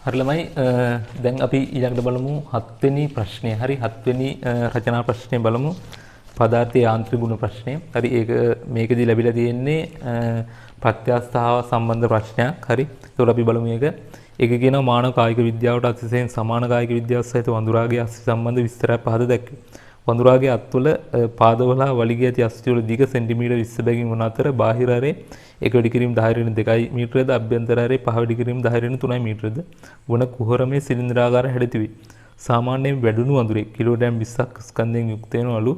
හරි ළමයි දැන් අපි ඊළඟට බලමු 7 වෙනි ප්‍රශ්නය. හරි 7 වෙනි රචනා ප්‍රශ්නය බලමු. පදාර්ථයේ යාන්ත්‍රික ගුණ ප්‍රශ්නය. හරි මේකදී ලැබිලා තියෙන්නේ ප්‍රත්‍යස්ථාව සම්බන්ධ ප්‍රශ්නයක්. හරි. ඒකට අපි බලමු මේක. ඒක කියනවා මානව කායික විද්‍යාවට අතිශයින් සමාන කායික විද්‍යාව සහිත වඳුරාගේ අස්ථි සම්බන්ධ විස්තරයක් පහද දැක්වේ. වඳුරාගේ අත්වල පාදවල වලිගය ඇති අස්ථි වල දිග සෙන්ටිමීටර් 20 බැගින් වන අතර බාහිර ඇරේ 1 වැඩි කිරීම 10.2 මීටරද අභ්‍යන්තර ඇරේ 5 වැඩි කිරීම 10.3 මීටරද වන කුහරමේ සිලින්ඩරාකාර හැඩ තිබේ. සාමාන්‍යයෙන් වැඩුණු වඳුරේ කිලෝග්‍රෑම් 20ක් ස්කන්ධයෙන් යුක්ත වෙනවලු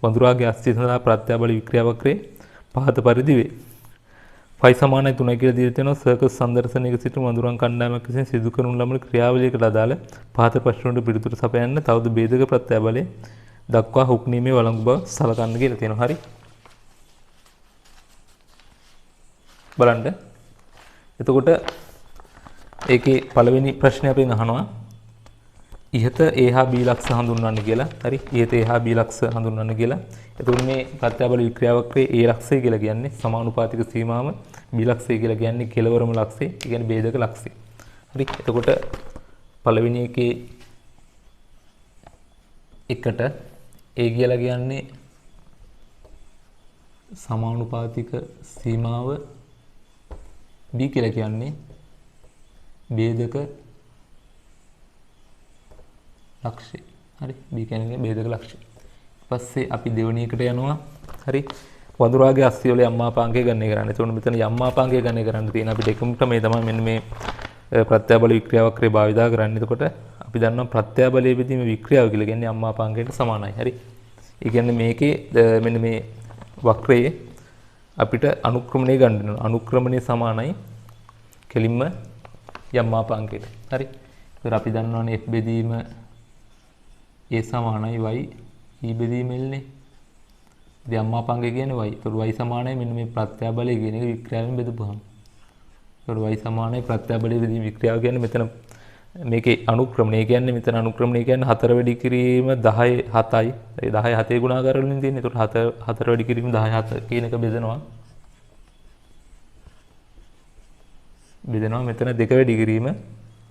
වඳුරාගේ අස්ථි සඳහා ප්‍රත්‍යාබල වික්‍රියා වක්‍රයේ පහත පරිදි වේ. ෆයි සමානයි 3 කියලා දීලා තියෙනවා. සර්කස් සංදර්ශනයක සිට වඳුරන් කණ්ඩායමක් විසින් සිදු කරනු ලබන ක්‍රියාවලියකට අදාළ පහත ප්‍රශ්න වලට පිළිතුරු සපයන්න තවද ભેදක ප්‍රත්‍යාබලයේ දක්වා හුක්නීමේ වළංගු බව සලකන්න කියලා තියෙනවා. හරි. බලන්න. එතකොට ඒකේ පළවෙනි ප්‍රශ්නේ අපෙන් අහනවා ඉහත A හා B ලක්ෂ හඳුන්වන්න කියලා. හරි. ඉහත A හා B ලක්ෂ හඳුන්වන්න කියලා. එතකොට මේ ප්‍රත්‍යාබල වික්‍රියාවක්‍රයේ A ලක්ෂය කියලා කියන්නේ සමානුපාතික සීමාව, B ලක්ෂය කියලා කියන්නේ කෙලවරම ලක්ෂය, ඒ කියන්නේ ભેදක ලක්ෂය. හරි. එතකොට පළවෙනි එකේ එකට A කියලා කියන්නේ සමානුපාතික සීමාව, B කියලා කියන්නේ ભેදක ලක්ෂය. හරි. B කියන්නේ ભેදක ලක්ෂය. ඊපස්සේ අපි දෙවෙනි එකට යනවා. හරි. වඳුරාගේ අස්ථි වල යම්මාපාංකය ගණනය කරන්න. එතකොට මෙතන යම්මාපාංකය ගණනය කරන්න තියෙන අපිට එකම ක්‍රමය තමයි මෙන්න මේ ප්‍රත්‍යාබල වික්‍රියාවක්‍රය භාවිතා කරන්න. එතකොට අපි දන්නවා ප්‍රත්‍යාබලයේ විදීම වික්‍රියාව කියලා කියන්නේ යම්මාපාංකයට සමානයි. හරි. ඒ කියන්නේ මේකේ මෙන්න මේ වක්‍රයේ අපිට අනුක්‍රමණය ගන්න වෙනවා. අනුක්‍රමණය සමානයි කෙලින්ම යම්මාපාංකයට. හරි. ඒතර අපි දන්නවානේ f බෙදීම a සමානයි y e බෙදීම l නේ. ඉතින් යම්මාපාංකය කියන්නේ y. ඒතර y සමානයි මෙන්න මේ ප්‍රත්‍යාබලය කියන එක වික්‍රියාවෙන් බෙදපුවාම. ඒතර y සමානයි ප්‍රත්‍යාබලයේ විදීම වික්‍රියාව කියන්නේ මෙතන මේකේ අනුක්‍රමණය කියන්නේ මෙතන අනුක්‍රමණය කියන්නේ 4 වැඩි කිරීම 10 7යි. ඒ 10 7 ගුණාකාර වලින් තියෙන්නේ. ඒතකොට 4 වැඩි කිරීම 10 7 කියන එක බෙදනවා. මෙතන 2 වැඩි කිරීම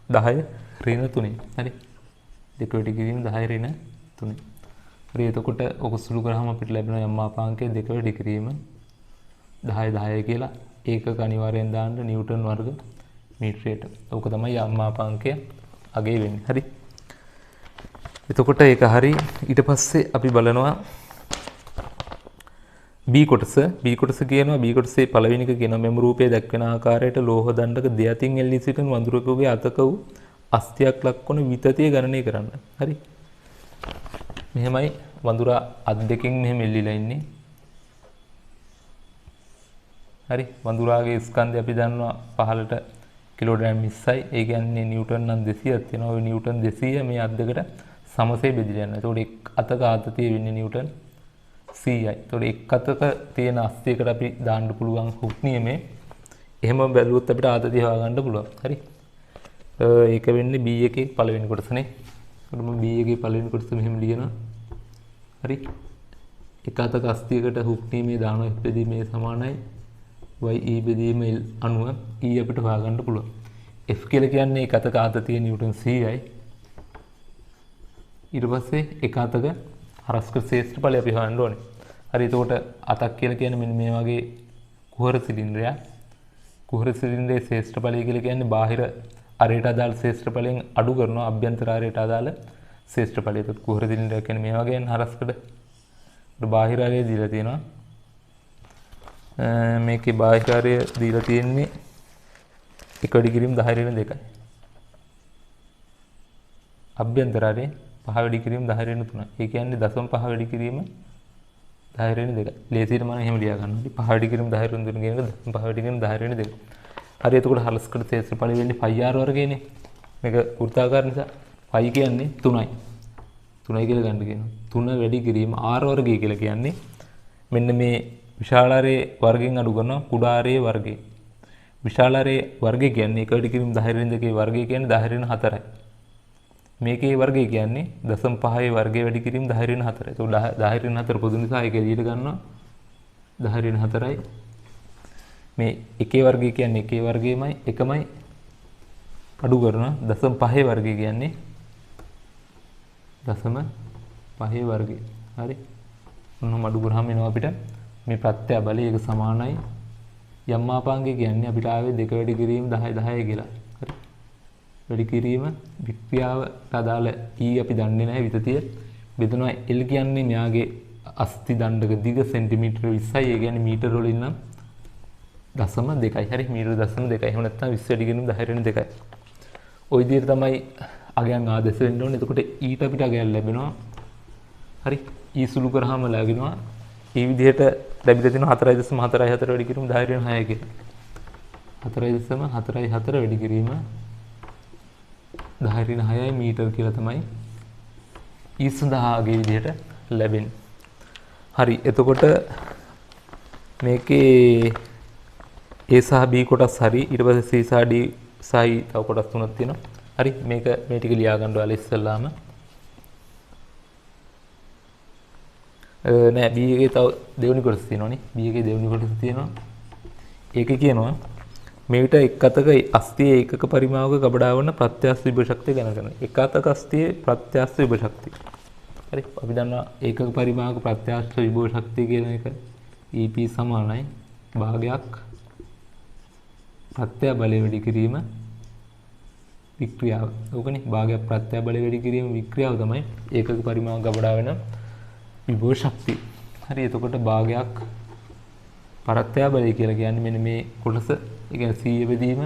10 ඍණ 3. හරි. 2 වැඩි කිරීම 10 ඍණ 3. හරි. එතකොට ඔක සුළු කරාම අපිට ලැබෙන යම්මාපාංකය 2 වැඩි කිරීම 10 10 කියලා ඒකක අනිවාර්යෙන් දාන්න නිව්ටන් වර්ග මීටරයට. ඕක තමයි යම්මාපාංකය අගේ වෙන්නේ. හරි. එතකොට ඒක හරි. ඊට පස්සේ අපි බලනවා B කොටස. B කොටස කියනවා B කොටසේ පළවෙනි එක කියනවා මෙම රූපයේ දැක්වෙන ආකාරයට ලෝහ දණ්ඩක දෙයතින් එල්ලී සිටින වඳුරෙකුගේ අතක වූ අස්තියක් ලක්වන විතතිය ගණනය කරන්න. හරි. මෙහෙමයි වඳුරා අත් දෙකෙන් මෙහෙම එල්ලිලා ඉන්නේ. හරි. වඳුරාගේ ස්කන්ධය අපි දන්නවා පහළට කිලෝග්‍රෑම් 20යි. ඒ කියන්නේ නිව්ටන් නම් 200ක් තියෙනවා. ওই නිව්ටන් 200 මේ අත් දෙකට සමසේ බෙදලා යනවා. ඒතකොට එක් අතක ආතතිය වෙන්නේ නිව්ටන් 100යි. ඒතකොට එක් අතක තියෙන අස්තියකට අපි දාන්න පුළුවන් හුක් නියමේ. එහෙම බැලුවොත් අපිට ආතතිය හොයාගන්න පුළුවන්. හරි. ඒක වෙන්නේ B එකේ පළවෙනි කොටසනේ. ඒකට මම B එකේ පළවෙනි කොටස මෙහෙම ලියනවා. හරි. එක අතක අස්තියකට හුක් නියමේ දානවා F බෙදීමේ සමානයි y e බෙදීම l අනුව e අපිට හොයාගන්න පුළුවන්. F කියලා කියන්නේ එක අතක ආතතිය නිව්ටන් 100යි. ඊට පස්සේ එක අතක හරස්ක ශේෂ්ඨඵලය අපි හොයන්න ඕනේ. හරි. එතකොට අතක් කියලා කියන්නේ මෙන්න මේ වගේ කුහර සිලින්ඩරයක්. කුහර සිලින්ඩරයේ ශේෂ්ඨඵලය කියලා කියන්නේ බාහිර අරයට අදාළ ශේෂ්ඨඵලයෙන් අඩු කරනවා අභ්‍යන්තර අරයට අදාළ ශේෂ්ඨඵලය. ඒත් කුහර සිලින්ඩරයක් කියන්නේ මේ වගේ හරස්කඩ බාහිර අරය දීලා තියෙනවා. මේකේ බාහිර අරය දීලා තියෙන්නේ 1 වැඩි කිරීම 10 2යි. අභ්‍යන්තර අරය 5 වැඩි කිරීම 10 3යි. ඒ කියන්නේ 0.5 වැඩි කිරීම 10 2යි. ලේසියට මම එහෙම ලියා ගන්නවා. 5 වැඩි කිරීම 10 3 කියන එක 0.5 වැඩි කිරීම 10 2යි. හරි. එතකොට හරස්කඩ ශේෂ්ඨඵලය වෙන්නේ πr වර්ගයනේ. මේක වෘත්තාකාර නිසා π කියන්නේ 3යි. 3යි කියලා ගන්න කියනවා. 3 වැඩි කිරීම r වර්ගය කියලා කියන්නේ මෙන්න මේ විශාල ආරයේ වර්ගයෙන් අඩු කරනවා කුඩා ආරයේ වර්ගය. විශාල ආරයේ වර්ගය කියන්නේ 1 වැඩි කිරීම 10 2 වර්ගය කියන්නේ 10 4යි. මේකේ වර්ගය කියන්නේ 0.5 වර්ගය වැඩි කිරීම 10 4යි. ඒක 10 4 පොදු නිසා ඒක එළියට ගන්නවා 10 4යි. මේ එකේ වර්ගය කියන්නේ එකේ වර්ගයමයි එකමයි අඩු කරනවා 0.5 වර්ගය කියන්නේ 0.5 වර්ගය. හරි. මොනම අඩු කරාම එනවා අපිට මේ ප්‍රත්‍ය බලය ඒක සමානයි යම් මාපාංගය කියන්නේ අපිට ආවේ 2 වැඩි කිරීම 10 10 කියලා. හරි. වැඩි කිරීම වික්‍රියාවට අදාළ E අපි දන්නේ නැහැ විතතිය. බෙදනවා L කියන්නේ මෙයාගේ අස්ති දණ්ඩක දිග සෙන්ටිමීටර 20යි. ඒ කියන්නේ මීටර වලින් නම් 0.2යි. හරි. මීටර 0.2යි. එහෙම නැත්නම් 20 වැඩි කිරීම 10 වෙනි 2යි. ওই විදිහට තමයි අගයන් ආදේශ වෙන්න ඕනේ. එතකොට ඊට අපිට අගයන් ලැබෙනවා. හරි. ඊ සුළු කරාම ලැබෙනවා. මේ විදිහට ලැබිලා තිනවා 4.44 වැඩි කිරීම 10 වෙනි 6 කියලා. 4.44 වැඩි කිරීම 10 වෙනි 6යි මීටර කියලා තමයි ඊ සඳහාගේ විදිහට ලැබෙන්නේ. හරි. එතකොට මේකේ A සහ B කොටස් හරි ඊට පස්සේ C සහ D සහයි තව කොටස් තුනක් තියෙනවා. හරි. මේක මේ ටික ලියා ගන්න ඔයාලා ඉස්සෙල්ලාම. නෑ B එකේ තව දෙවෙනි කොටස තියෙනවනේ. B එකේ දෙවෙනි කොටස තියෙනවා. ඒකේ කියනවා මේවිට එක් අතක අස්තියේ ඒකක පරිමාවක ගබඩා වන ප්‍රත්‍යස්ත විභව ශක්තිය ගණන කරනවා. එක අතක අස්තියේ ප්‍රත්‍යස්ත විභව ශක්තිය. හරි. අපි දන්නවා ඒකක පරිමාවක ප්‍රත්‍යස්ත විභව ශක්තිය කියන එක EP සමානයි භාගයක් ප්‍රත්‍ය බලය වැඩි කිරීම වික්‍රියාව. ඕකනේ භාගයක් ප්‍රත්‍ය බලය වැඩි කිරීම වික්‍රියාව තමයි ඒකක පරිමාව ගබඩා වෙන විභව ශක්තිය. හරි. එතකොට භාගයක් ප්‍රත්‍ය බලය කියලා කියන්නේ මෙන්න මේ කොටස. ඒ කියන්නේ 100 බෙදීම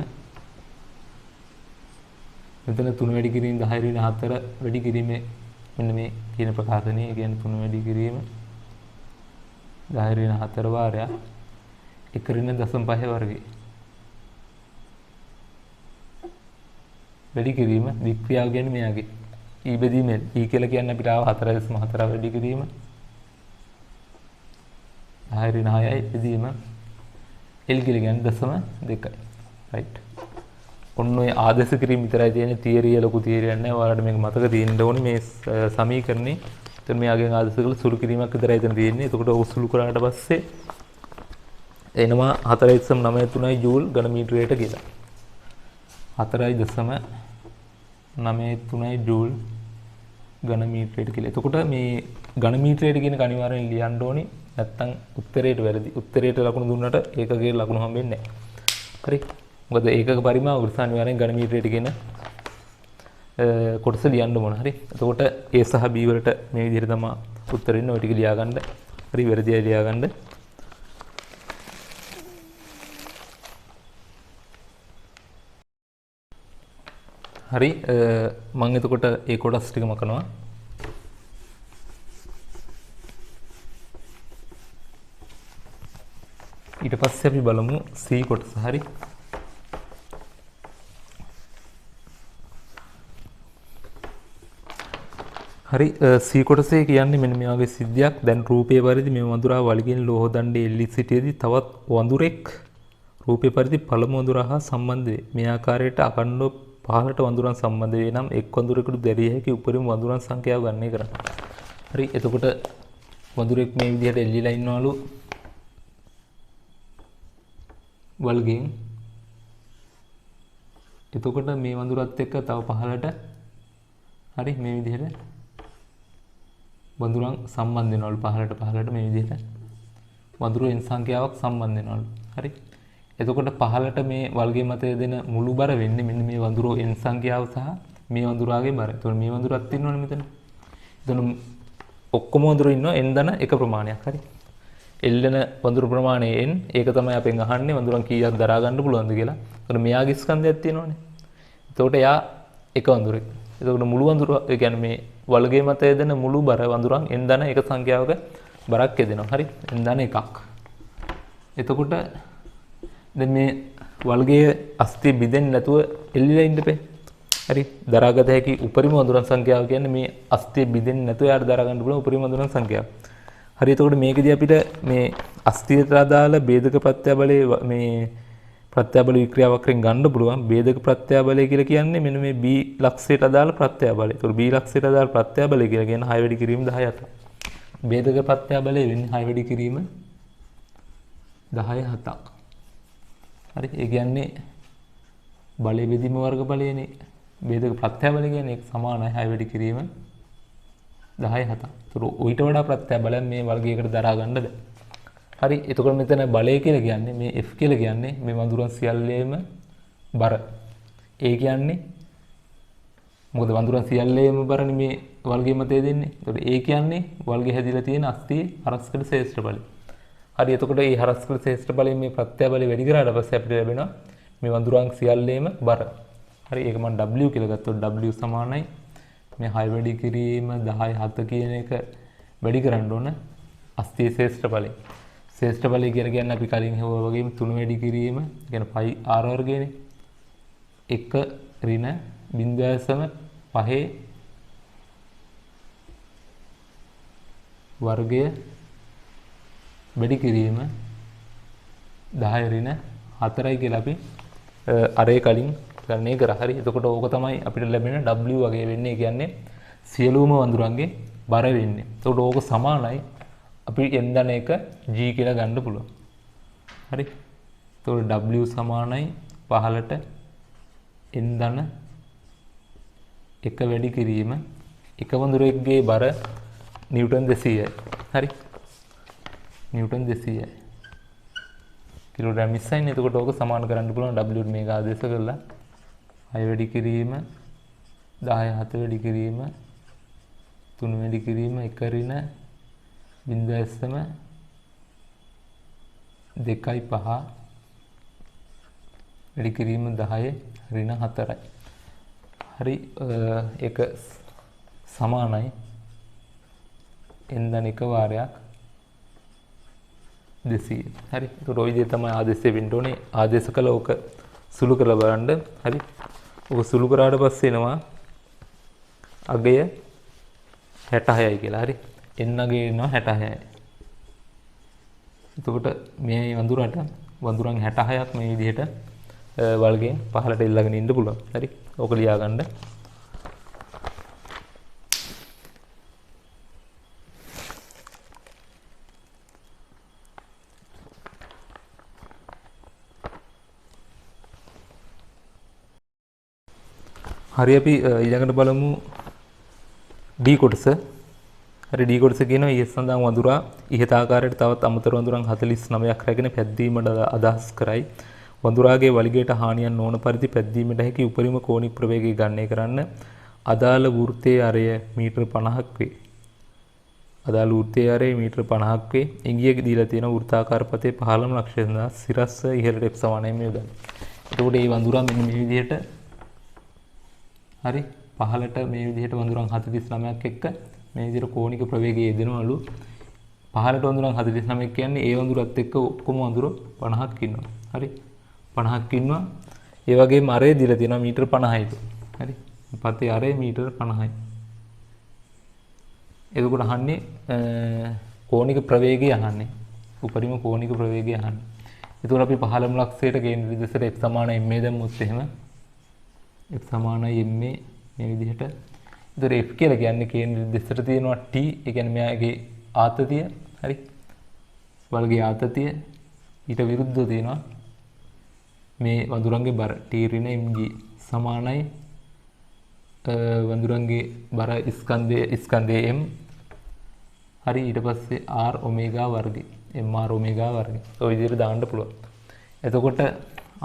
මෙතන 3 වැඩි කිරීම 10 වෙනි 4 වැඩි කිරීම මෙන්න මේ කියන ප්‍රකාශනය. ඒ කියන්නේ 3 වැඩි කිරීම 10 වෙනි 4 වාරයක් 1 ඍණ 0.5 වර්ගය. වැඩි කිරීම වික්‍රියාව කියන්නේ මෙයාගේ E බෙදීම E කියලා කියන්නේ අපිට ආව 4.4 වැඩි කිරීම 10 වෙනි 6යි බෙදීම L කියලා කියන්නේ 0.2යි. රයිට්. ඔන්න ඔය ආදේශ කිරීම විතරයි තියෙන්නේ. තියරිය ලොකු තියරියක් නැහැ. ඔයාලට මේක මතක තියෙන්න ඕනේ මේ සමීකරණේ. එතන මෙයාගෙන් ආදේශ කරලා සුළු කිරීමක් විතරයි එතන තියෙන්නේ. එතකොට ඔය සුළු කරාට පස්සේ එනවා 4.93 ජූල් ඝන මීටරයට කියලා. 4.93 ජූල් ඝන මීටරයට කියලා. එතකොට මේ ඝන මීටරයට කියන අනිවාර්යෙන් ලියන්න ඕනේ. නැත්තම් උත්තරේට වැරදි. උත්තරේට ලකුණු දුන්නට ඒකකේ ලකුණු හම්බෙන්නේ නැහැ. හරි. මොකද ඒකක පරිමාව වෘත්ත අනිවාර්යෙන් ඝන මීටරයට කියන කොටස ලියන්න ඕන. හරි. එතකොට A සහ B වලට මේ විදිහට තමයි උත්තර එන්නේ. ඔය ටික ලියා ගන්න. හරි. වැරදි අය ලියා ගන්න. හරි. මම එතකොට ඒ කොටස් ටික මකනවා. ඊට පස්සේ අපි බලමු C කොටස. හරි. හරි. C කොටසේ කියන්නේ මෙන්න මේ වගේ සිද්ධියක්. දැන් රූපයේ පරිදි මේ වඳුරා වලිගෙන ලෝහ දණ්ඩේ එල්ලී සිටියේදී තවත් වඳුරෙක් රූපයේ පරිදි පළමු වඳුරා හා සම්බන්ධ වේ. මේ ආකාරයට අකණ්ඩව පහළට වඳුරන් සම්බන්ධ වේ නම් එක් වඳුරෙකුට දැරිය හැකි උපරිම වඳුරන් සංඛ්‍යාව ගණනය කරන්න. හරි. එතකොට වඳුරෙක් මේ විදිහට එල්ලීලා ඉන්නවලු වල්ගෙන්. එතකොට මේ වඳුරත් එක්ක තව පහළට හරි මේ විදිහට වඳුරන් සම්බන්ධ වෙනවලු. පහළට මේ විදිහට වඳුරු එන් සංඛ්‍යාවක් සම්බන්ධ වෙනවලු. හරි. එතකොට පහළට මේ වල්ගේ මත දෙන මුළු බර වෙන්නේ මෙන්න මේ වඳුරෝ එන් සංඛ්‍යාව සහ මේ වඳුරාගේ බර. එතකොට මේ වඳුරත් ඉන්නවනේ මෙතන. එතන ඔක්කොම වඳුරු ඉන්නවා n දන එක ප්‍රමාණයක්. හරි. එල්ලෙන වඳුරු ප්‍රමාණය n. ඒක තමයි අපෙන් අහන්නේ වඳුරන් කීයක් දරා ගන්න පුළුවන්ද කියලා. එතකොට මෙයාගේ ස්කන්ධයක් තියෙනවනේ. එතකොට එයා එක වඳුරෙක්. එතකොට මුළු වඳුර ඒ කියන්නේ මේ වල්ගේ මත දෙන මුළු බර වඳුරන් n දන එක සංඛ්‍යාවක බරක් යෙදෙනවා. හරි. n දන එකක්. එතකොට දැන් මේ වල්ගේ අස්තිය බිඳෙන්නේ නැතුව එල්ලිලා ඉන්න බෑ. හරි. දරාගත හැකි උපරිම වඳුරන් සංඛ්‍යාව කියන්නේ මේ අස්තිය බිඳෙන්නේ නැතුව යාට දරා ගන්න පුළුවන් උපරිම වඳුරන් සංඛ්‍යාව. හරි. එතකොට මේකදී අපිට මේ අස්තියට අදාළ ભેදක ප්‍රත්‍යාබලයේ මේ ප්‍රත්‍යාබල වික්‍රියා වක්‍රයෙන් ගන්න පුළුවන්. ભેදක ප්‍රත්‍යාබලය කියලා කියන්නේ මෙන්න මේ B ලක්ෂයට අදාළ ප්‍රත්‍යාබලය. එතකොට B ලක්ෂයට අදාළ ප්‍රත්‍යාබලය කියලා කියන 6 වැඩි කිරීම 17. ભેදක ප්‍රත්‍යාබලය වෙන්නේ 6 වැඩි කිරීම 17ක්. හරි. ඒ කියන්නේ බලය බෙදීම වර්ග බලයනේ ભેදක ප්‍රත්‍ය බලය කියන්නේ ඒක සමානයි 6 වැඩි කිරීම 10 7. ඒතර ඊට වඩා ප්‍රත්‍ය බලයන් මේ වර්ගයකට දරා ගන්න බෑ. හරි. එතකොට මෙතන බලය කියලා කියන්නේ මේ F කියලා කියන්නේ මේ වඳුරන් සියල්ලේම බර. ඒ කියන්නේ මොකද වඳුරන් සියල්ලේම බරනේ මේ වර්ගය මතය දෙන්නේ. එතකොට ඒ කියන්නේ වර්ගය හැදිලා තියෙන අස්තියේ හරස්කඩ ශ්‍රේෂ්ඨ බලය. හරි. එතකොට මේ හරස්කඩ ශ්‍රේෂ්ඨ බලයෙන් මේ ප්‍රත්‍ය බලය වැඩි කරාට පස්සේ අපිට ලැබෙනවා මේ වඳුරන් සියල්ලේම බර. හරි. ඒක මම W කියලා ගත්තොත් W සමානයි මේ 6 වැඩි කිරීම 10 7 කියන එක වැඩි කරන්න ඕන අස්තියේ ශ්‍රේෂ්ඨ බලය. ශ්‍රේෂ්ඨ බලය කියලා කියන්නේ අපි කලින් හෙවුවා වගේම 3 වැඩි කිරීම කියන්නේ පයි r වර්ගයනේ. 1 ඍණ 0.5 වර්ගය වැඩි කිරීම 10 ඍණ 4යි කියලා අපි අරේ කලින් ගණනය කරා. හරි. එතකොට ඕක තමයි අපිට ලැබෙන W වගේ වෙන්නේ. ඒ කියන්නේ සියලුම වඳුරන්ගේ බර වෙන්නේ. එතකොට ඕක සමානයි අපි n ධන 1 g කියලා ගන්න පුළුවන්. හරි. එතකොට W සමානයි 15ට n ධන 1 වැඩි කිරීම එක වඳුරෙක්ගේ බර නිව්ටන් 200යි. හරි. නිව්ටන් 200යි. කිලෝග්‍රෑම් 20යිනේ. එතකොට ඕක සමාන කරන්න පුළුවන් W මේක ආදේශ කරලා 6 වැඩි කිරීම 10 7 වැඩි කිරීම 3 වැඩි කිරීම 1 ඍණ 0.2 වැඩි කිරීම 10 ඍණ 4යි. හරි. ඒක සමානයි n ධන 1 වාරයක් 200. හරි. ඒක ඔය විදිහට තමයි ආදේශය වෙන්න ඕනේ. ආදේශ කළ ඕක සුළු කරලා බලන්න. හරි. ඔක සුළු කරාට පස්සේ එනවා අගය 66යි කියලා. හරි. n අගය එනවා 66යි. එතකොට මේ වඳුරට වඳුරන් 66ක් මේ විදිහට වල්ගෙන් පහළට එල්ලගෙන ඉන්න පුළුවන්. හරි. ඕක ලියා ගන්න. හරි. අපි ඊළඟට බලමු D කොටස. හරි. D කොටස කියනවා ඊයේ සඳහන් වඳුරා ඉහත ආකාරයට තවත් අමතර වඳුරන් 49ක් රැගෙන පැද්දීමට අදහස් කරයි. වඳුරාගේ වලිගයට හානියක් නොවන පරිදි පැද්දීමට හැකි උපරිම කෝණික ප්‍රවේගය ගණනය කරන්න. අදාළ වෘත්තයේ අරය මීටර 50ක් වේ. අදාළ වෘත්තයේ අරය මීටර 50ක් වේ. ඉංගිය දීලා තියෙන වෘත්තාකාර පතේ 15 ලක්ෂය සඳහා සිරස්ස ඉහළට F සමානයි මේ යොදන්න. එතකොට මේ වඳුරා මෙන්න මේ විදිහට හරි පහළට මේ විදිහට වඳුරන් 49ක් එක්ක මේ විදිහට කෝණික ප්‍රවේගය යෙදෙනවලු. පහළට වඳුරන් 49ක් කියන්නේ ඒ වඳුරත් එක්ක ඔක්කොම වඳුර 50ක් ඉන්නවා. හරි. 50ක් ඉන්නවා. ඒ වගේම අරේ දීලා තියෙනවා මීටර 50යිද. හරි. පතේ අරේ මීටර 50යි. එතකොට අහන්නේ කෝණික ප්‍රවේගය අහන්නේ. උපරිම කෝණික ප්‍රවේගය අහන්නේ. එතකොට අපි 15 ලක්ෂයට කේන්ද්‍ර දිශට x සමානයි m දැම්මොත් එහෙම f සමානයි m මේ විදිහට. ඒතර f කියලා කියන්නේ කේන්ද්‍ර දිශට තියෙනවා t. ඒ කියන්නේ මෙයාගේ ආතතිය. හරි. වල්ගේ ආතතිය ඊට විරුද්ධව තියෙනවා මේ වඳුරන්ගේ බර t ඍණ mg සමානයි වඳුරන්ගේ බර ස්කන්ධයේ m. හරි. ඊට පස්සේ r ඔමේගා වර්ගය mr ඔමේගා වර්ගය. ඔය විදිහට දාන්න පුළුවන්. එතකොට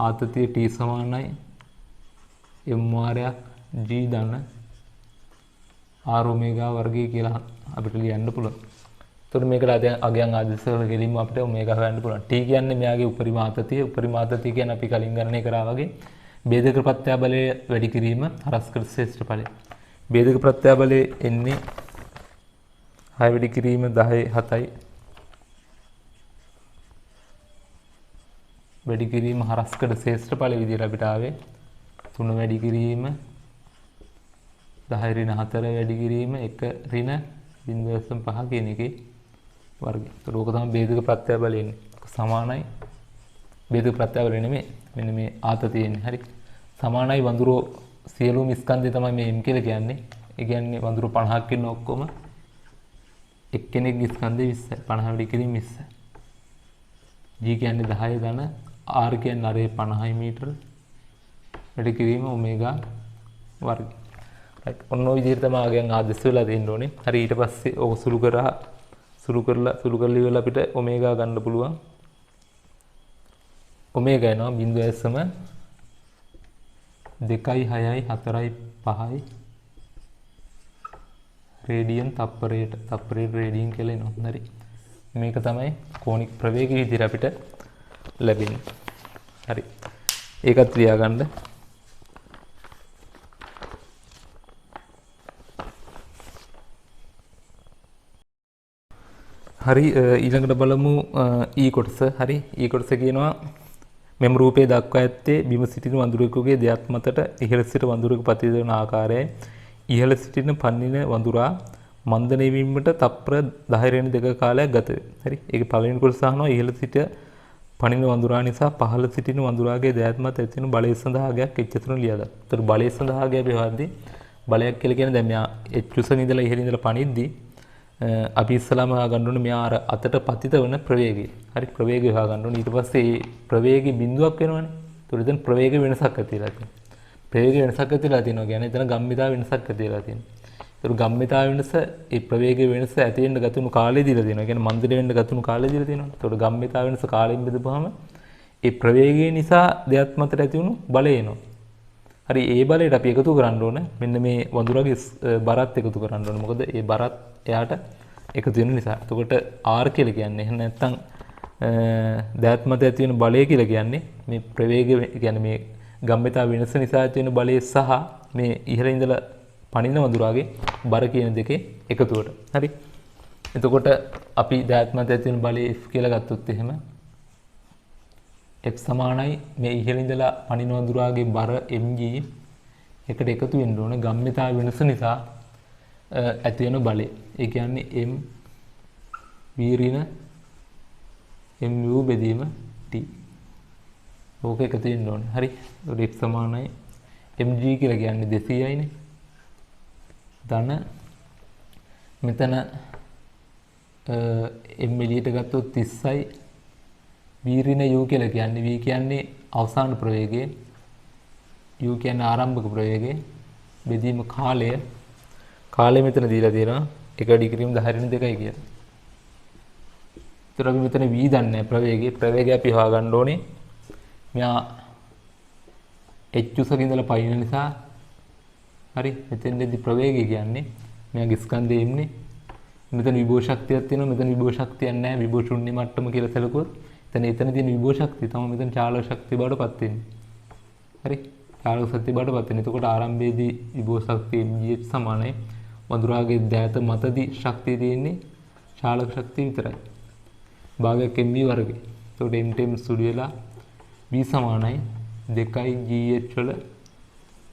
ආතතිය t සමානයි m වාරයක් g ධන r ඔමේගා වර්ගය කියලා අපිට ලියන්න පුළුවන්. එතකොට මේකට අගයන් ආදේශ වල ගෙලින්ම අපිට ඔමේගා හොයන්න පුළුවන්. t කියන්නේ මෙයාගේ උපරිම ආතතිය. උපරිම ආතතිය කියන්නේ අපි කලින් ගණනය කරා වගේ ભેදක ප්‍රත්‍යාබලය වැඩි කිරීම හරස්කඩ ශ්‍රේෂ්ඨ ඵලය. ભેදක ප්‍රත්‍යාබලය එන්නේ 6 වැඩි කිරීම 10 7යි. වැඩි කිරීම හරස්කඩ ශ්‍රේෂ්ඨ ඵලය විදිහට අපිට ආවේ 3 වැඩි කිරීම 10 ඍණ 4 වැඩි කිරීම 1 ඍණ 0.5 කියන එකේ වර්ගය. ඒතර ඕක තමයි ભેදක ප්‍රත්‍යාබලය එන්නේ. සමානයි ભેදක ප්‍රත්‍යාබලය නෙමෙයි. මෙන්න මේ ආතතිය එන්නේ. හරි. සමානයි වඳුරෝ සියලුම ස්කන්ධය තමයි මේ m කියලා කියන්නේ. ඒ කියන්නේ වඳුරෝ 50ක් ඉන්න ඔක්කොම එක්කෙනෙක්ගේ ස්කන්ධය 20යි. 50 වැඩි කිරීම 20යි. g කියන්නේ 10 ධන r කියන්නේ අරේ 50 මීටර වැඩි කිරීම ඔමේගා වර්ගය. රයිට්. ඔන්න ඔය විදිහට තමයි ආගයන් ආදේශ වෙලා තියෙන්න ඕනේ. හරි ඊට පස්සේ ඕක සුළු කරලා ඉවරලා අපිට ඔමේගා ගන්න පුළුවන්. ඔමේගා එනවා 0.2 6 4 5 රේඩියන් තප්පරයට රේඩියන් කියලා එනවා. හරි. මේක තමයි කෝණික ප්‍රවේගය විදිහට අපිට ලැබෙන්නේ. හරි. ඒකත් ලියාගන්න. හරි ඊළඟට බලමු ඊ කොටස. හරි ඊ කොටස කියනවා මෙම රූපයේ දක්වා ඇත්තේ බිම සිටින වඳුරෙකුගේ දෙයක් මතට ඉහළ සිට වඳුරෙකු ප්‍රතිදවන ආකාරයයි. ඉහළ සිටින පන්නින වඳුරා මන්දනය වීමට තප්පර 10 කාලයක් ගත වේ. හරි. ඒකේ පළවෙනි කොටස අහනවා ඉහළ සිට පනින වඳුරා නිසා පහළ සිටින වඳුරාගේ දෑත් මත ඇතිවන බලය සඳහා ආගයක් එච්චතුන ලියලා. ඒතර බලය සඳහා ආගය බෙවද්දී බලයක් කියලා කියන්නේ දැන් මෙයා එච්චුසන ඉඳලා ඉහළ ඉඳලා පනිද්දී අපි ඉස්සලාම හොයාගන්න ඕනේ මෙයා අර අතට පතිත වෙන ප්‍රවේගය. හරි ප්‍රවේගය හොයාගන්න ඕනේ. ඊට පස්සේ මේ ප්‍රවේගයේ බිඳුවක් වෙනවනේ. ඒතර එතන ප්‍රවේග වෙනසක් ඇති වෙලා තියෙනවා. ප්‍රවේග වෙනසක් ඇති වෙලා තියෙනවා කියන්නේ එතන ගම්මිතා වෙනසක් ඇති වෙලා තියෙනවා. ඒතර ගම්මිතා වෙනස ඒ ප්‍රවේග වෙනස ඇති වෙන්න ගතුණු කාලය දීලා තියෙනවා. කියන්නේ මන්දිරේ වෙන්න ගතුණු කාලය දීලා තියෙනවා. ඒතර ගම්මිතා වෙනස කාලයෙන් බෙදපුවාම ඒ ප්‍රවේගය නිසා දෙයක් මතට ඇති වුණු බලය එනවා. හරි ඒ බලයට අපි එකතු කරන්න ඕන. මෙන්න මේ වඳුරගේ බරත් එකතු කරන්න ඕන. මොකද ඒ බරත් එයාට එකතු වෙන නිසා. එතකොට R කියලා කියන්නේ එහෙනම් නැත්තම් දෑත් මත ඇති වෙන බලය කියලා කියන්නේ මේ ප්‍රවේගය කියන්නේ මේ ගම්මිතා වෙනස නිසා ඇති වෙන බලය සහ මේ ඉහළ ඉඳලා පනින වඳුරාගේ බර කියන දෙකේ එකතුවට. හරි. එතකොට අපි දෑත් මත ඇති වෙන බලය F කියලා ගත්තොත් එහෙම F සමානයි මේ ඉහළ ඉඳලා පනින වඳුරාගේ බර mg එකට එකතු වෙන්න ඕන ගම්මිතා වෙනස නිසා ඇති වෙන බලය. ඒ කියන්නේ m v mu බෙදීම t. ඕක එකතු වෙන්න ඕනේ. හරි. ඒකට f සමානයි mg කියලා කියන්නේ 200යිනේ. ධන මෙතන m එළියට ගත්තොත් 30යි. v u කියලා කියන්නේ v කියන්නේ අවසාන ප්‍රවේගය. u කියන්නේ ආරම්භක ප්‍රවේගය. බෙදීම කාලය මෙතන දීලා තියෙනවා 1 ඩිග්‍රීම 10 2යි කියලා. ඒතර අපි මෙතන v දන්නේ ප්‍රවේගය අපි හොයාගන්න ඕනේ. මෙයා h උසක ඉඳලා පයින්න නිසා හරි මෙතෙන්දී ප්‍රවේගය කියන්නේ මෙයාගේ ස්කන්ධය එන්නේ. මෙතන විභව ශක්තියක් තියෙනවා. මෙතන විභව ශක්තියක් නැහැ. විභව ශුන්‍ය මට්ටම කියලා සැලකුවොත් එතන තියෙන විභව ශක්තිය තමයි මෙතන චාලක ශක්තිය බවට පත් වෙන්නේ. හරි. චාලක ශක්තිය බවට පත් වෙන්නේ. එතකොට ආරම්භයේදී විභව ශක්තිය mgh සමානයි වඳුරාගේ දෑත මතදී ශක්තිය තියෙන්නේ චාලක ශක්තිය විතරයි. භාගයක් mv වර්ගය. එතකොට m time සුළු වෙලා v සමානයි 2යි gh වල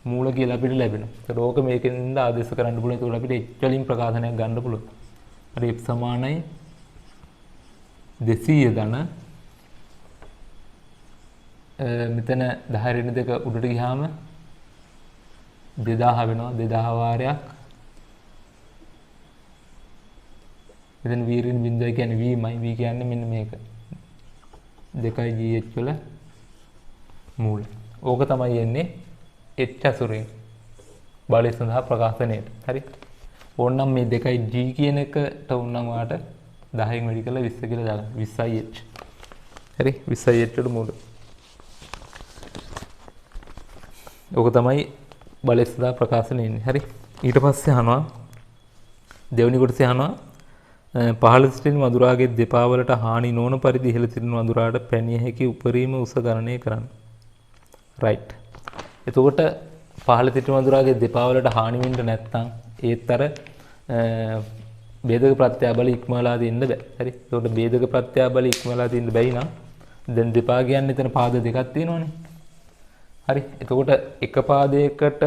මූල කියලා අපිට ලැබෙනවා. ඒතකොට ඕක මේකෙන්ද ආදේශ කරන්න පුළුවන්. ඒතකොට අපිට h වලින් ප්‍රකාශනයක් ගන්න පුළුවන්. හරි f සමානයි 200 ධන මෙතන 10 උඩට ගියාම 2000 වෙනවා. 2000 වාරයක් මෙතන v ඍණ බිඳුව කියන්නේ v මයි. v කියන්නේ මෙන්න මේක 2යි gh වල මූල. ඕක තමයි එන්නේ h අසුරෙන් බලය සඳහා ප්‍රකාශනයට. හරි. ඕනනම් මේ 2යි g කියන එකට උන්නම් වාට 10න් වැඩි කරලා 20 කියලා දාගන්න. 20යි h. හරි 20යි h වල මූල. ඕක තමයි බලය සඳහා ප්‍රකාශනය එන්නේ. හරි. ඊට පස්සේ අහනවා දෙවෙනි කොටසේ අහනවා පහළ සිටින වඳුරාගේ දෙපා වලට හානි නොවන පරිදි ඉහළ සිටින වඳුරාට පැනිය හැකි උපරිම උස ගණනය කරන්න. රයිට්. එතකොට පහළ සිටින වඳුරාගේ දෙපා වලට හානි වෙන්න නැත්නම් ඒත් අර ભેදක ප්‍රත්‍යාබල ඉක්මවලා දෙන්න බෑ. හරි. එතකොට ભેදක ප්‍රත්‍යාබල ඉක්මවලා දෙන්න බැයි නම් දැන් දෙපා කියන්නේ එතන පාද දෙකක් තියෙනවනේ. හරි. එතකොට එක පාදයකට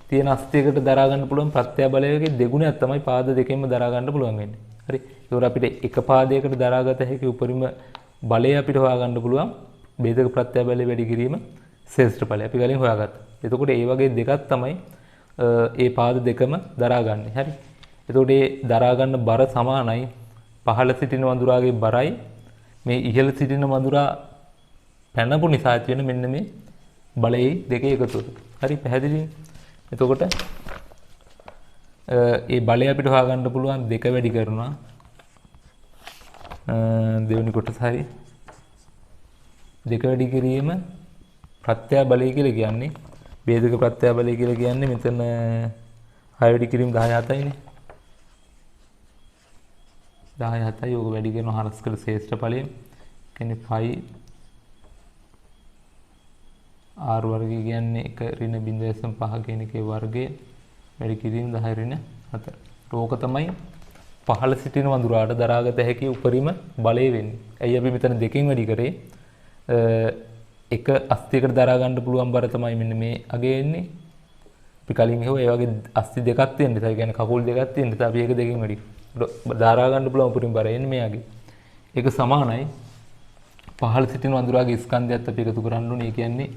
තියෙන අස්තියකට දරා ගන්න පුළුවන් ප්‍රත්‍යාබලයේ දෙගුණයක් තමයි පාද දෙකෙන්ම දරා ගන්න පුළුවන් වෙන්නේ. හරි. ඒකෝර අපිට එක පාදයකට දරාගත හැකි උපරිම බලය අපිට හොයාගන්න පුළුවන් ભેදක ප්‍රත්‍යාබලය වැඩි කිරීම ශ්‍රේෂ්ඨ ඵලය අපි කලින් හොයාගත්තා. එතකොට ඒ වගේ දෙකක් තමයි ඒ පාද දෙකම දරාගන්නේ. හරි. එතකොට මේ දරා ගන්න බර සමානයි පහළ සිටින වඳුරාගේ බරයි මේ ඉහළ සිටින වඳුරා පැනපු නිසා ඇති වෙන මෙන්න මේ බලයේ දෙකේ එකතුව. හරි පැහැදිලිද? එතකොට ඒ බලය අපිට හොයාගන්න පුළුවන් දෙක වැඩි කරනවා දෙවෙනි කොටස හරි දෙක වැඩි කිරීම ප්‍රත්‍යා බලය කියලා කියන්නේ ભેදක ප්‍රත්‍යා බලය කියලා කියන්නේ මෙතන 6 වැඩි කිරීම 10 7යිනේ 10 7යි ඕක වැඩි කරන හරස් කළ ශ්‍රේෂ්ඨ ඵලය කියන්නේ 5 r වර්ගය කියන්නේ 1 ඍණ 0.5 කියන එකේ වර්ගය වැඩි කිරීම 10 ඍණ 4. ඕක තමයි පහළ සිටින වඳුරාට දරාගත හැකි උපරිම බලය වෙන්නේ. ඇයි අපි මෙතන දෙකෙන් වැඩි කරේ? එක අස්තියකට දරා ගන්න පුළුවන් බර තමයි මෙන්න මේ අගේ එන්නේ. අපි කලින් හෙව ඒ වගේ අස්ති දෙකක් තියෙන නිසා, ඒ කියන්නේ කකුල් දෙකක් තියෙන නිසා අපි ඒක දෙකෙන් වැඩි දරා ගන්න පුළුවන් උපරිම බර එන්නේ මේ අගේ. ඒක සමානයි පහළ සිටින වඳුරාගේ ස්කන්ධයත් අපි එකතු කරන්න ඕනේ. ඒ කියන්නේ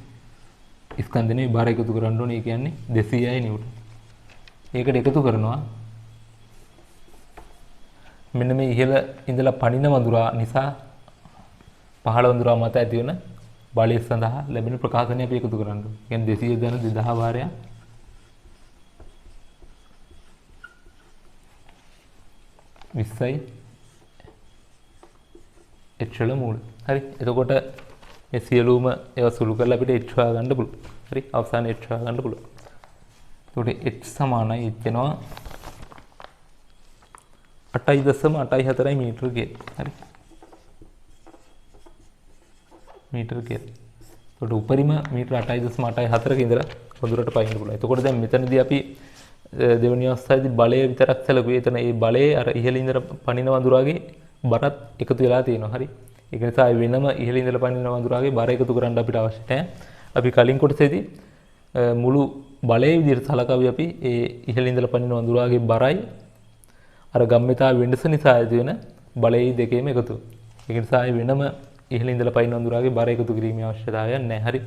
ස්කන්ධනේ බර එකතු කරන්න ඕනේ. ඒ කියන්නේ 200යි නිව්ටන්. ඒකට එකතු කරනවා මෙන්න මේ ඉහළ ඉඳලා පනින වඳුරා නිසා පහළ වඳුරා මත ඇති වෙන බලය සඳහා ලැබෙන ප්‍රකාශනය අපි එකතු කරන්න ඕනේ. කියන්නේ 200 ධන 2000 වාරයක් 20යි h වල මූල. හරි. එතකොට මේ සියලුම ඒවා සුළු කරලා අපිට h හොයා ගන්න පුළුවන්. හරි. අවසානයේ h හොයා ගන්න පුළුවන්. එතකොට h සමානයි එච්චනවා 8.84 මීටර කියලා. හරි. මීටර කියලා. එතකොට උපරිම මීටර 8.84ක ඉඳලා වඳුරට පයින්න පුළුවන්. එතකොට දැන් මෙතනදී අපි දෙවෙනි අවස්ථාවේදී බලය විතරක් සැලකුවේ. එතන ඒ බලයේ අර ඉහළ ඉඳලා පනින වඳුරාගේ බරත් එකතු වෙලා තියෙනවා. හරි. ඒක නිසා වෙනම ඉහළ ඉඳලා පනින වඳුරාගේ බර එකතු කරන්න අපිට අවශ්‍ය නැහැ. අපි කලින් කොටසේදී මුළු බලයේ විදිහට සලකවි අපි ඒ ඉහළ ඉඳලා පනින වඳුරාගේ බරයි අර ගම්මිතා වෙනස නිසා ඇති වෙන බලයේ දෙකේම එකතු. ඒක නිසා වෙනම ඉහළ ඉඳලා පනින වඳුරාගේ බර එකතු කිරීමේ අවශ්‍යතාවයක් නැහැ. හරි.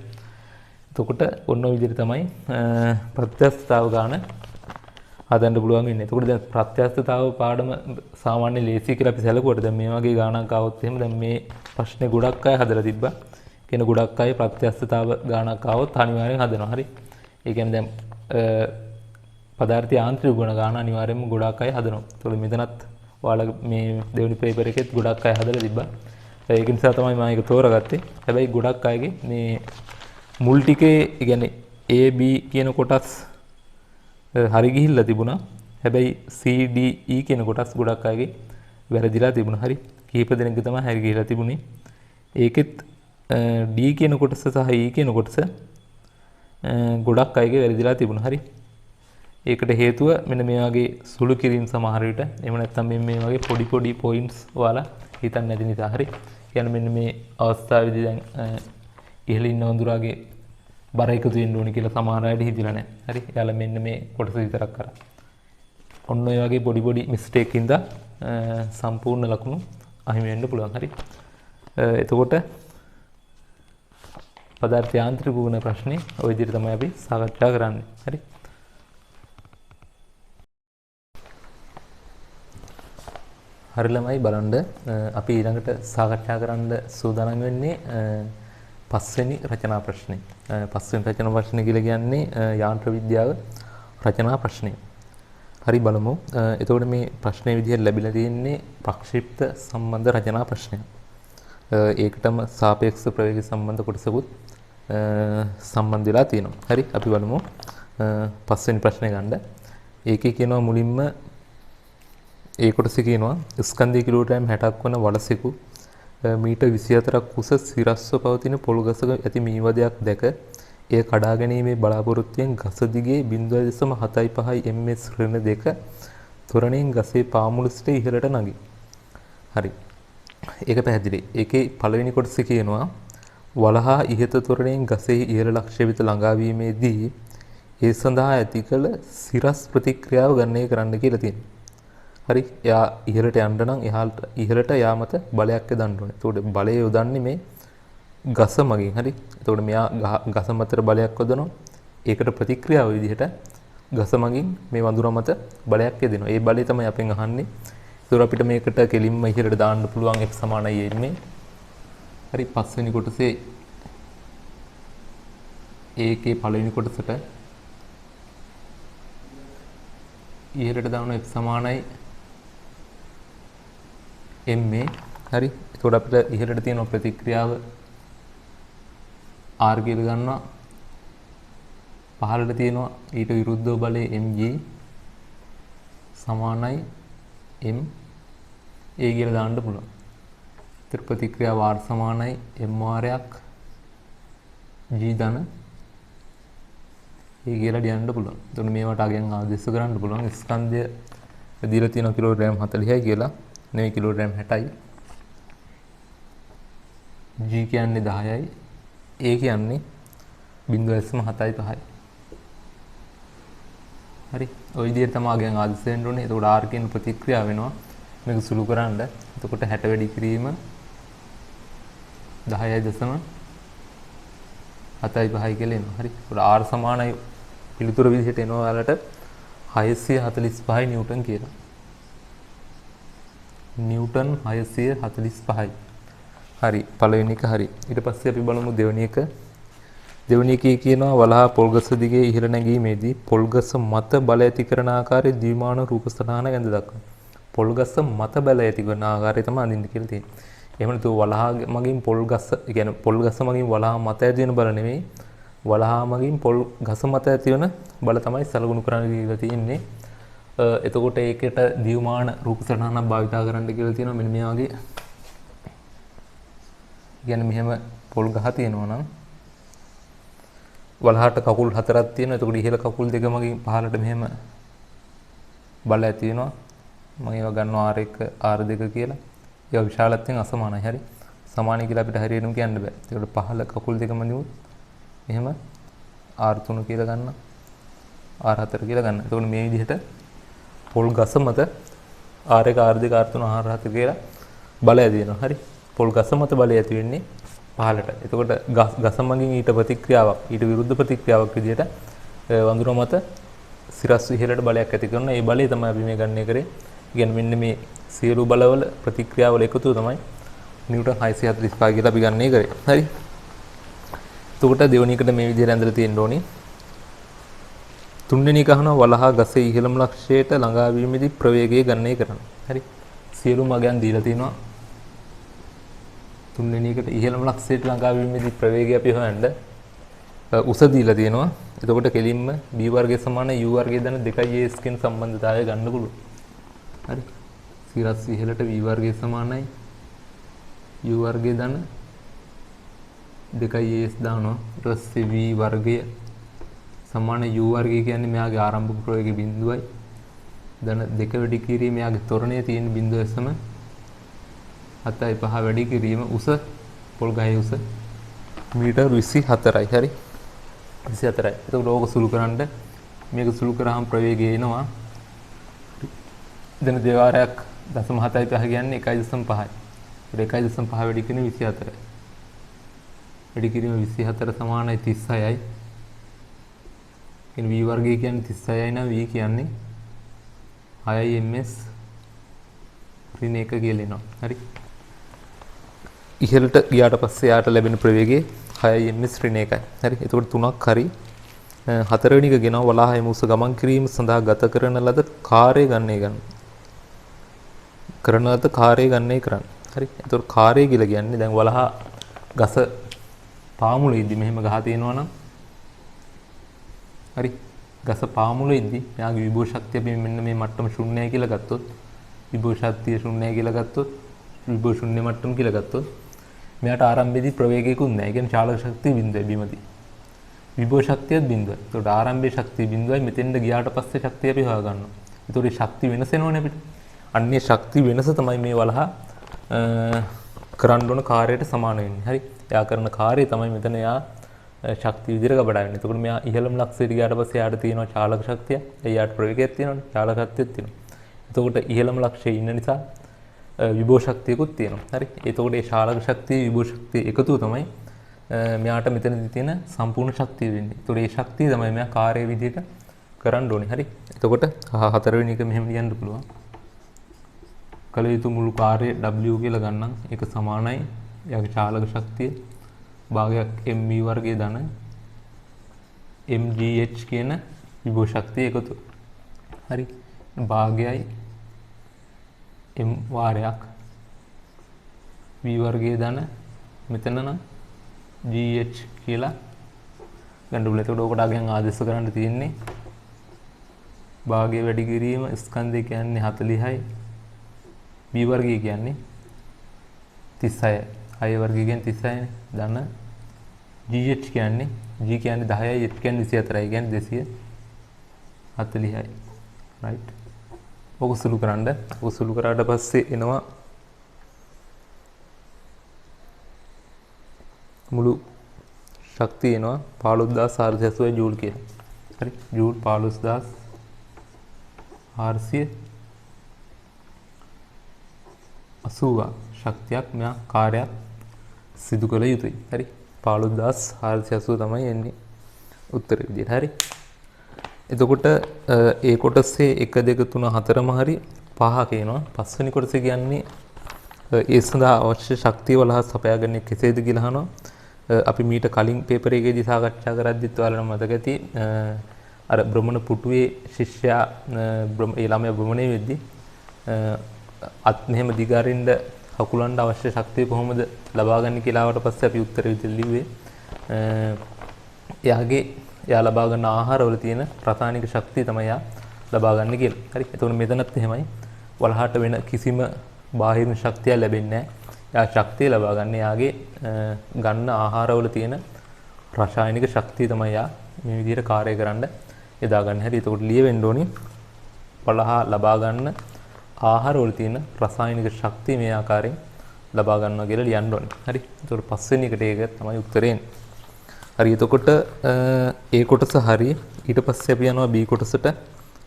එතකොට ඔන්න ඔය විදිහට තමයි ප්‍රත්‍යස්ථතාව ගන්න හදන්න පුළුවන් වෙන්නේ. එතකොට දැන් ප්‍රත්‍යස්ථතාව පාඩම සාමාන්‍ය ලේසි කියලා අපි සැලකුවට දැන් මේ වගේ ගාණක් ආවොත් එහෙම දැන් මේ ප්‍රශ්නේ ගොඩක් අය හදලා තිබ්බා. කියන ගොඩක් අය ප්‍රත්‍යස්ථතාව ගාණක් ආවොත් අනිවාර්යෙන් හදනවා. හරි. ඒ කියන්නේ දැන් පදාර්ථ යාන්ත්‍රික ගුණ ගාන අනිවාර්යෙන්ම ගොඩක් අය හදනවා. ඒතකොට මෙතනත් ඔයාලා මේ දෙවෙනි පේපර් එකෙත් ගොඩක් අය හදලා තිබ්බා. ඒක නිසා තමයි මම ඒක තෝරගත්තේ. හැබැයි ගොඩක් අයගේ මේ මුල් ටිකේ කියන්නේ A B කියන කොටස් හරි ගිහිල්ලා තිබුණා. හැබැයි C D E කියන කොටස් ගොඩක් අයගේ වැරදිලා තිබුණා. හරි. කීප දෙනෙක්ගේ තමයි හරි ගිහිල්ලා තිබුණේ. ඒකෙත් D කියන කොටස සහ E කියන කොටස ගොඩක් අයගේ වැරදිලා තිබුණා. හරි. ඒකට හේතුව මෙන්න මේ වගේ සුළු කිරීම සමහර විට එහෙම නැත්නම් මේ වගේ පොඩි පොඩි පොයින්ට්ස් ඔයාලා හිතන්නේ නැති නිසා. හරි. කියන්නේ මෙන්න මේ අවස්ථාවේදී දැන් ඉහළ ඉන්න වඳුරාගේ බර එකතු වෙන්න ඕනේ කියලා සමහර අයට හිතිලා නැහැ. හරි. එයාලා මෙන්න මේ කොටස විතරක් කරා. ඔන්න ඔය වගේ පොඩි පොඩි මිස්ටේක් ඉඳලා සම්පූර්ණ ලකුණු අහිමි වෙන්න පුළුවන්. හරි. එතකොට පදාර්ථ යාන්ත්‍රික ගුණ ප්‍රශ්නේ ওই විදිහට තමයි අපි සාකච්ඡා කරන්නේ. හරි. හරි ළමයි බලන්න අපි ඊළඟට සාකච්ඡා කරන්න සූදානම් වෙන්නේ පස්වෙනි රචනා ප්‍රශ්නේ. පස්වෙනි රචනා ප්‍රශ්නේ කියලා කියන්නේ යාන්ත්‍ර විද්‍යාව රචනා ප්‍රශ්නය. හරි බලමු. එතකොට මේ ප්‍රශ්නේ විදිහට ලැබිලා තියෙන්නේ ප්‍රක්ෂිප්ත සම්බන්ධ රචනා ප්‍රශ්නය. ඒකටම සාපේක්ෂ ප්‍රවේග සම්බන්ධ කොටසකුත් සම්බන්ධ වෙලා තියෙනවා. හරි අපි බලමු පස්වෙනි ප්‍රශ්නේ ගන්න. ඒකේ කියනවා මුලින්ම ඒ කොටසේ කියනවා ස්කන්ධය කිලෝග්‍රෑම් 60ක් වන වලසෙකු මීටර් 24ක් උස සිරස්ව පවතින පොළු ගසක ඇති මීවදයක් දැක එය කඩා ගැනීමේ බලාපොරොත්තුවෙන් ගස දිගේ 0.75 ms ඍණ 2 ත්වරණයෙන් ගසේ පාමුල සිට ඉහළට නගී. හරි. ඒක පැහැදිලි. ඒකේ පළවෙනි කොටසේ කියනවා වලහා ඉහත ත්වරණයෙන් ගසේ ඉහළ ලක්ෂ්‍ය වෙත ළඟා වීමේදී ඒ සඳහා ඇති කළ සිරස් ප්‍රතික්‍රියාව ගණනය කරන්න කියලා තියෙනවා. හරි. එයා ඉහළට යන්න නම් ඉහළට යාමත බලයක් යොදන්න ඕනේ. ඒතකොට බලය යොදන්නේ මේ ගස මගින්. හරි. එතකොට මෙයා ගස මතට බලයක් යොදනවා. ඒකට ප්‍රතික්‍රියාව විදිහට ගස මගින් මේ වඳුර මත බලයක් යොදනවා. ඒ බලය තමයි අපෙන් අහන්නේ. ඒතකොට අපිට මේකට කෙලින්ම ඉහළට දාන්න පුළුවන් x සමානයි එන්නේ. හරි. පස්වෙනි කොටසේ ඒකේ පළවෙනි කොටසට ඉහළට දාන F සමානයි ma. හරි. එතකොට අපිට ඉහළට තියෙන ප්‍රතික්‍රියාව R කියලා ගන්නවා. පහළට තියෙනවා ඊට විරුද්ධව බලය mg සමානයි m a කියලා දාන්න පුළුවන්. ඊට ප්‍රතික්‍රියාව R සමානයි m/ක් g ධන a කියලා ලියන්න පුළුවන්. එතකොට මේවට අගෙන් ආදේශ කරන්න පුළුවන්. ස්කන්ධය දීලා තියෙනවා කිලෝග්‍රෑම් 40යි කියලා. නෙවෙයි කිලෝග්‍රෑම් 60යි. g කියන්නේ 10යි. a කියන්නේ 0.75යි. හරි. ওই විදිහට තමයි අගෙන් ආදේශ වෙන්න ඕනේ. එතකොට R කියන ප්‍රතික්‍රියාව වෙනවා. මේක සුළු කරන්න. එතකොට 60 වැඩි කිරීම 10.75යි කියලා එනවා. හරි. එතකොට R සමානයි පිළිතුර විදිහට එනවා ඔයාලට 645 නිව්ටන් කියලා. නිව්ටන් 645යි. හරි. පළවෙනි එක හරි. ඊට පස්සේ අපි බලමු දෙවෙනි එක. දෙවෙනි එකේ කියනවා වලහා පොල්ගස දිගේ ඉහළ නැගීමේදී පොල්ගස මත බල ඇති කරන ආකාරයේ ද්විමාන රූප සටහන ගැඳ දක්වනවා. පොල්ගස මත බල ඇති කරන ආකාරය තමයි අඳින්න කියලා තියෙන්නේ. එහෙම නැතුව වලහා මගින් පොල්ගස, කියන්නේ පොල්ගස මගින් වලහා මත ඇති වෙන බල නෙමෙයි. වලහා මගින් පොල්ගස මත ඇති වෙන බල තමයි සලකුණු කරන්න කියලා තියෙන්නේ. එතකොට ඒකට ද්විමාන රූප සටහනක් භාවිතා කරන්න කියලා තියෙනවා. මෙන්න මේ වගේ. කියන්නේ මෙහෙම පොල් ගහ තියෙනවා නම් වලහාට කකුල් හතරක් තියෙනවා. එතකොට ඉහළ කකුල් දෙක මගින් පහළට මෙහෙම බල ඇති වෙනවා. මම ඒවා ගන්නවා R1 R2 කියලා. ඒවා විශාලත්වයෙන් අසමානයි. හරි. සමානයි කියලා අපිට හරියටම කියන්න බෑ. ඒකට පහළ කකුල් දෙක මැදින් මෙහෙම R3 කියලා ගන්න. R4 කියලා ගන්න. එතකොට මේ විදිහට පොල් ගස මත R1 R2 R3 R4 කියලා බලය ඇති වෙනවා. හරි. පොල් ගස මත බලය ඇති වෙන්නේ පහළට. එතකොට ගස මගින් ඊට ප්‍රතික්‍රියාවක්, ඊට විරුද්ධ ප්‍රතික්‍රියාවක් විදිහට වඳුර මත සිරස් ඉහළට බලයක් ඇති කරන ඒ බලය තමයි අපි මේ ගන්න කරේ. කියන්නේ මෙන්න මේ සියලු බලවල ප්‍රතික්‍රියාවල එකතුව තමයි නිව්ටන් 645 කියලා අපි ගන්නේ කරේ. හරි. එතකොට දෙවෙනි එකට මේ විදිහට ඇඳලා තියෙන්න ඕනේ. තුන්වෙනි එක අහනවා වලහා ගසේ ඉහළම ලක්ෂයට ළඟා වීමේදී ප්‍රවේගය ගණනය කරන්න. හරි. සියලු මගයන් දීලා තිනවා. තුන්වෙනි එකට ඉහළම ලක්ෂයට ළඟා වීමේදී ප්‍රවේගය අපි හොයන්න උස දීලා තියෙනවා. එතකොට කෙලින්ම b වර්ගය සමාන u වර්ගය දන 2as කියන සම්බන්ධතාවය ගන්න පුළුවන්. හරි. සිරස් ඉහළට v වර්ගය සමානයි u වර්ගය දන 2as දානවා. ඊට පස්සේ v වර්ගය සමාන u වර්ගය කියන්නේ මෙයාගේ ආරම්භක ප්‍රවේගය බිඳුවයි. දන 2 වැඩි කිරීම මෙයාගේ ත්වරණය තියෙන 0.75 වැඩි කිරීම උස පොල් ගහේ උස මීටර් 24යි. හරි. 24යි. එතකොට ඕක සුළු කරන්න මේක සුළු කරාම ප්‍රවේගය එනවා. දැන් දෙවාරයක් 0.75 කියන්නේ 1.5යි. ඒක 1.5 වැඩි කිරීම 24යි. වැඩි කිරීම 24 සමානයි 36යි. කියන්නේ v වර්ගය කියන්නේ 36යි නම් v කියන්නේ 6යි ms ඍණ 1 කියලා එනවා. හරි. ඉහළට ගියාට පස්සේ යාට ලැබෙන ප්‍රවේගය 6යි ms ඍණ 1යි. හරි. එතකොට තුනක් හරි. හතරවෙනි එක ගෙනවා වලහා එම උස ගමන් කිරීම සඳහා ගත කරන ලද කාර්ය ගණනය ගන්න. කරන ලද කාර්ය ගණනය කරන්න. හරි. එතකොට කාර්ය කියලා කියන්නේ දැන් වලහා ගස පාමුලෙද්දි මෙහෙම ගහ තියෙනවා නම් හරි. ගස පාමුලෙද්දි මෙයාගේ විභව ශක්තිය අපි මෙන්න මේ මට්ටම 0යි කියලා ගත්තොත් විභව ශක්තිය 0යි කියලා ගත්තොත් විභව 0 මට්ටම කියලා ගත්තොත් මෙයාට ආරම්භයේදී ප්‍රවේගයකුත් නැහැ. ඒ කියන්නේ චාලක ශක්තිය බිඳුවයි බිමදී. විභව ශක්තියත් බිඳුවයි. ඒකට ආරම්භයේ ශක්තිය බිඳුවයි මෙතෙන්ද ගියාට පස්සේ ශක්තිය අපි හොයා ගන්නවා. ඒතකොට ශක්ති වෙනස එනවනේ අපිට. අන්නේ ශක්ති වෙනස තමයි මේ වලහා කරන්න ඕන කාර්යයට සමාන වෙන්නේ. හරි. එයා කරන කාර්යය තමයි මෙතන එයා ශක්තිය විදිහට ගබඩා වෙන්නේ. එතකොට මෙයා ඉහළම ලක්ෂයට ගියාට පස්සේ එයාට තියෙනවා චාලක ශක්තිය. එයාට ප්‍රවේගයක් තියෙනවනේ. චාලක ශක්තියක් තියෙනවා. එතකොට ඉහළම ලක්ෂයේ ඉන්න නිසා විභව ශක්තියකුත් තියෙනවා. හරි. එතකොට ඒ චාලක ශක්තිය විභව ශක්තිය එකතුව තමයි මෙයාට මෙතනදී තියෙන සම්පූර්ණ ශක්තිය වෙන්නේ. ඒතකොට මේ ශක්තිය තමයි මෙයා කාර්ය විදිහට කරන්න ඕනේ. හරි. එතකොට හතරවෙනි එක මෙහෙම ලියන්න පුළුවන්. කල යුතු මුළු කාර්යය W කියලා ගන්නම්. ඒක සමානයි එයාගේ චාලක ශක්තිය භාගයක් mv වර්ගයේ ධන mgh කියන විභව ශක්තිය එකතු. හරි. භාගයයි m වාරයක් v වර්ගයේ ධන මෙතන නම් gh කියලා ගන්න බුල. එතකොට ඔකට අගයන් ආදේශ කරන්න තියෙන්නේ භාගය වැඩි කිරීම ස්කන්ධය කියන්නේ 40යි b වර්ගය කියන්නේ 36යි. i වර්ගය කියන්නේ 36යි. ධන gh කියන්නේ g කියන්නේ 10යි h කියන්නේ 24යි කියන්නේ 240යි. right. ඔක සුළු කරන්න. ඔක සුළු කරාට පස්සේ එනවා මුළු ශක්තිය එනවා 15480 ජූල් කියලා. හරි. ජූල් 15480 ශක්තියක් මෙයා කාර්යයක් සිදු කළ යුතුයි. හරි. 15480 තමයි එන්නේ උත්තරේ විදියට. හරි. එතකොට ඒ කොටසේ 1 2 3 4ම හරි 5 කියනවා. පස්වෙනි කොටසේ කියන්නේ ඒ සඳහා අවශ්‍ය ශක්තිය වලහා සපයාගන්නේ කෙසේද කියලා අහනවා. අපි මීට කලින් පේපර් එකේදී සාකච්ඡා කරද්දිත් ඔයාලට මතක ඇති අර බ්‍රහ්මණ පුටුවේ ශිෂ්‍යයා ඒ ළමයා බ්‍රහ්මණය වෙද්දී අත් මෙහෙම දිගාරින්න හකුලන්න අවශ්‍ය ශක්තිය කොහොමද ලබා ගන්න කියලා ආවට පස්සේ අපි උත්තර විදිහට ලිව්වේ එයා ලබා ගන්න ආහාරවල තියෙන රසායනික ශක්තිය තමයි එයා ලබා ගන්න කියලා. හරි. එතකොට මෙතනත් එහෙමයි. වලහාට වෙන කිසිම බාහිර ශක්තියක් ලැබෙන්නේ නැහැ. එයා ශක්තිය ලබා ගන්න එයාගේ ගන්න ආහාරවල තියෙන රසායනික ශක්තිය තමයි එයා මේ විදිහට කාර්ය කරන්න යොදා ගන්න. හරි. එතකොට ලියවෙන්න ඕනි වලහා ලබා ගන්න ආහාරවල තියෙන රසායනික ශක්තිය මේ ආකාරයෙන් ලබා ගන්නවා කියලා ලියන්න ඕනේ. හරි. එතකොට පස්වෙනි එකට ඒක තමයි උත්තරේ එන්නේ. හරි. එතකොට ඒ කොටස හරි. ඊට පස්සේ අපි යනවා B කොටසට.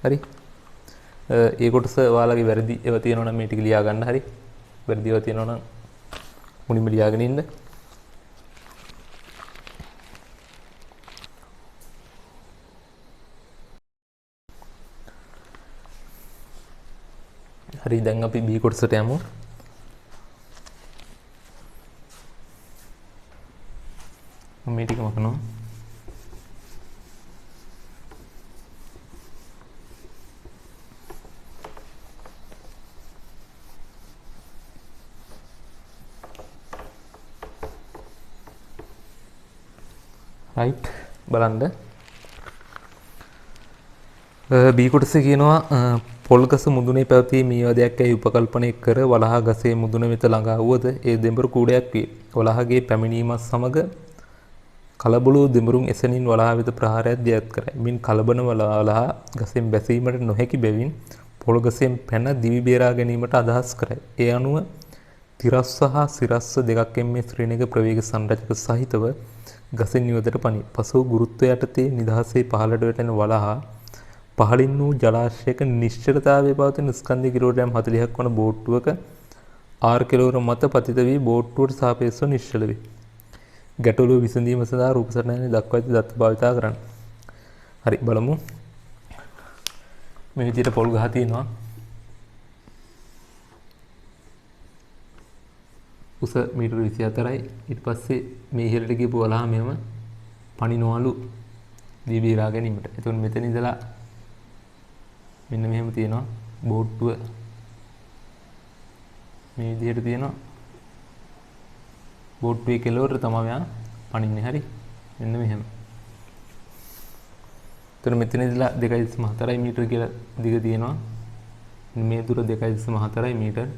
හරි. ඒ කොටස ඔයාලගේ වැරදි ඒවා තියෙනවා නම් මේ ටික ලියා ගන්න. හරි. වැරදි ඒවා තියෙනවා නම් මුලින්ම ලියාගෙන ඉන්න. හරි. දැන් අපි B කොටසට යමු. මේ ටික මකනවා. right. බලන්න. B කොටසේ කියනවා පොල්ගස මුදුනේ පැවති මීවදයක් ඇයි උපකල්පනය කර වලහා ගසේ මුදුන වෙත ළඟා වුවද ඒ දෙඹරු කූඩයක් වේ. වලහාගේ පැමිණීමත් සමග කලබලු දෙඹරුන් එසනින් වලහා වෙත ප්‍රහාරයක් දියත් කරයි. මින් කලබන වලහා ගසෙන් බැසීමට නොහැකි බැවින් පොල්ගසෙන් පැන දිවි බේරා ගැනීමට අදහස් කරයි. ඒ අනුව තිරස්ව හා සිරස්ව දෙකක් එම්මේ ශ්‍රේණික ප්‍රවේග සංරචක සහිතව ගසෙන් නිවතට පනි. පසු ගුරුත්වය යටතේ නිදහසේ පහළට වැටෙන වලහා පහළින් වූ ජලාශයක නිශ්චලතාවයේ පවතින ස්කන්ධ කිලෝග්‍රෑම් 40ක් වන බෝට්ටුවක R කෙළවර මත පතිත වී බෝට්ටුවට සාපේක්ෂව නිශ්චල වේ. ගැටලුව විසඳීම සඳහා රූප සටහනේ දක්වා ඇති දත්ත භාවිතා කරන්න. හරි. බලමු. මේ විදිහට පොල් ගහ තියෙනවා. උස මීටර 24යි. ඊට පස්සේ මේ ඉහළට ගිහපු වලහා මෙහෙම පනිනවලු දී බේරා ගැනීමට. එතකොට මෙතන ඉඳලා මෙන්න මෙහෙම තියෙනවා බෝට්ටුව මේ විදිහට තියෙනවා. බෝට්ටුවේ කෙළවර තමයි මෙයා පනින්නේ. හරි. මෙන්න මෙහෙම. එතකොට මෙතන ඉඳලා 2.4 මීටර කියලා දිග තියෙනවා. මේ දුර 2.4 මීටර.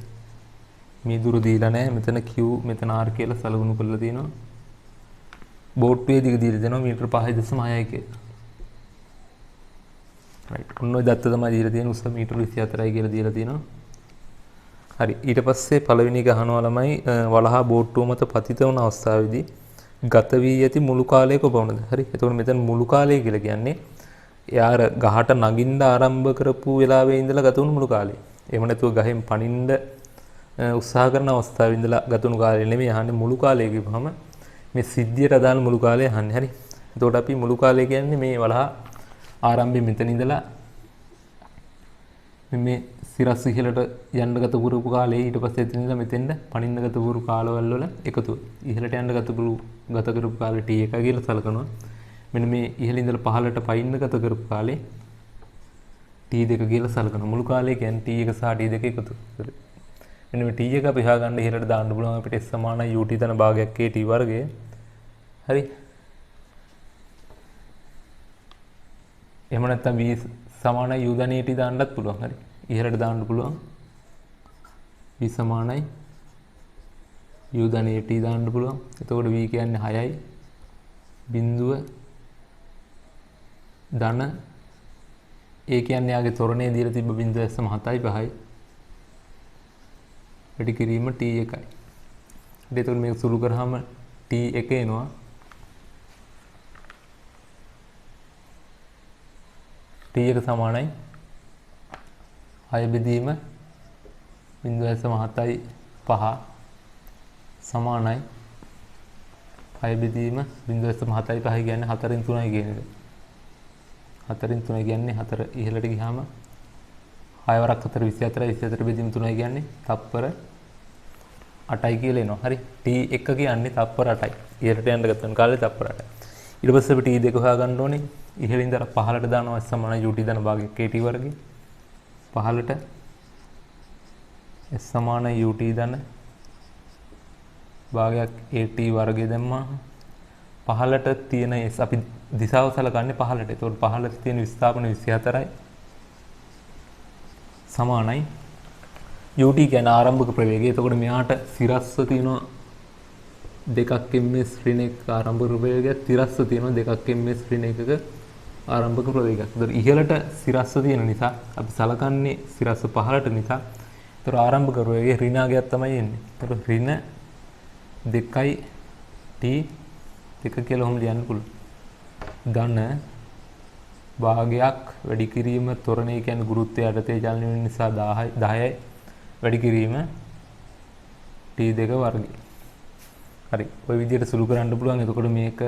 මේ දුර දීලා නැහැ. මෙතන Q මෙතන R කියලා සලකුණු කරලා තියෙනවා. බෝට්ටුවේ දිග දීලා දෙනවා මීටර 5.6යි කියලා. right. ඔන්න ඔය දත්ත තමයි දීලා තියෙන උස මීටර 24යි කියලා දීලා තියෙනවා. හරි. ඊට පස්සේ පළවෙනි ගහනවා ළමයි වලහා බෝට්ටුව මත පතිත වුණ අවස්ථාවේදී ගත වී ඇති මුළු කාලය කොපමණද? හරි. එතකොට මෙතන මුළු කාලය කියලා කියන්නේ එයාර ගහට නගින්න ආරම්භ කරපු වෙලාවේ ඉඳලා ගත වුණු මුළු කාලය. එහෙම නැතුව ගහෙන් පනින්න උත්සාහ කරන අවස්ථාවේ ඉඳලා ගත වුණු කාලය නෙමෙයි අහන්නේ මුළු කාලය කියපුවම මේ සිද්ධියට අදාළ මුළු කාලය අහන්නේ. හරි. එතකොට අපි මුළු කාලය කියන්නේ මේ වලහා ආරම්භයේ මෙතන ඉඳලා මේ සිරස් ඉහළට යන්න ගත පුරපු කාලේ ඊට පස්සේ එතන ඉඳලා මෙතෙන්ද පනින්න ගත පුරු කාලවල වල එකතු. ඉහළට යන්න ගත කරපු කාලේ T1 කියලා සලකනවා. මෙන්න මේ ඉහළින් ඉඳලා පහළට පයින්න ගත කරපු කාලේ t2 කියලා සලකන මුළු කාලේ කියන්නේ t1 සහ t2 එකතු කරලා. මෙන්න මේ t1 අපි හොයාගන්න ඉහළට දාන්න පුළුවන් අපිට s සමානයි ut ධන භාගයක් k t වර්ගය. හරි. එහෙම නැත්නම් v සමානයි u ධන at දාන්නත් පුළුවන්. හරි. ඉහළට දාන්න පුළුවන්. v සමානයි u ධන at දාන්න පුළුවන්. එතකොට v කියන්නේ 6යි. බිඳුව ධන ඒ කියන්නේ යාගේ තොරණේ දීලා තිබ්බ බිඳුව s 7යි 5යි. වැඩි කිරීම t1යි. එතකොට මේක සුළු කරාම t1 එනවා. t1 සමානයි 6 බෙදීම බිඳුව s 7යි 5 සමානයි 6 බෙදීම බිඳුව s 7යි 5 කියන්නේ 4න් 3යි කියන එක. 4න් 3 කියන්නේ 4 ඉහළට ගියාම 6 වරක් 4 24යි 24 බෙදීම 3යි කියන්නේ තප්පර 8යි කියලා එනවා. හරි. t1 කියන්නේ තප්පර 8යි. ඉහළට යන්න ගත්තන කාලේ තප්පර 8යි. ඊට පස්සේ අපි t2 හොයාගන්න ඕනේ. ඉහළින් ඉඳලා පහළට දානවා s සමානයි ut ධන භාගයක් kt වර්ගය. පහළට s සමානයි ut ධන භාගයක් at වර්ගය දැම්මා. පහළට තියෙන s අපි දිශාව සලකන්නේ පහළට. ඒතකොට පහළට තියෙන විස්ථාපන 24යි සමානයි ut කියන්නේ ආරම්භක ප්‍රවේගය. එතකොට මෙයාට සිරස්ව තියෙනවා 2ක් ms ඍණ 1 ආරම්භක ප්‍රවේගයක්, තිරස්ව තියෙනවා 2ක් ms ඍණ 1ක ආරම්භක ප්‍රවේගයක්. ඒතකොට ඉහළට සිරස්ව තියෙන නිසා අපි සලකන්නේ සිරස්ව පහළට නිසා. ඒතකොට ආරම්භක ප්‍රවේගය ඍණාගයක් තමයි එන්නේ. ඒතකොට ඍණ 2යි t 2 කියලා ඔහොම ලියන්න පුළුවන්. ධන භාගයක් වැඩි කිරීම ත්වරණය කියන්නේ ගුරුත්වය යටතේ චලනය වෙන නිසා 10යි වැඩි කිරීම t2 වර්ගය. හරි. ඔය විදිහට සුළු කරන්න පුළුවන්. එතකොට මේක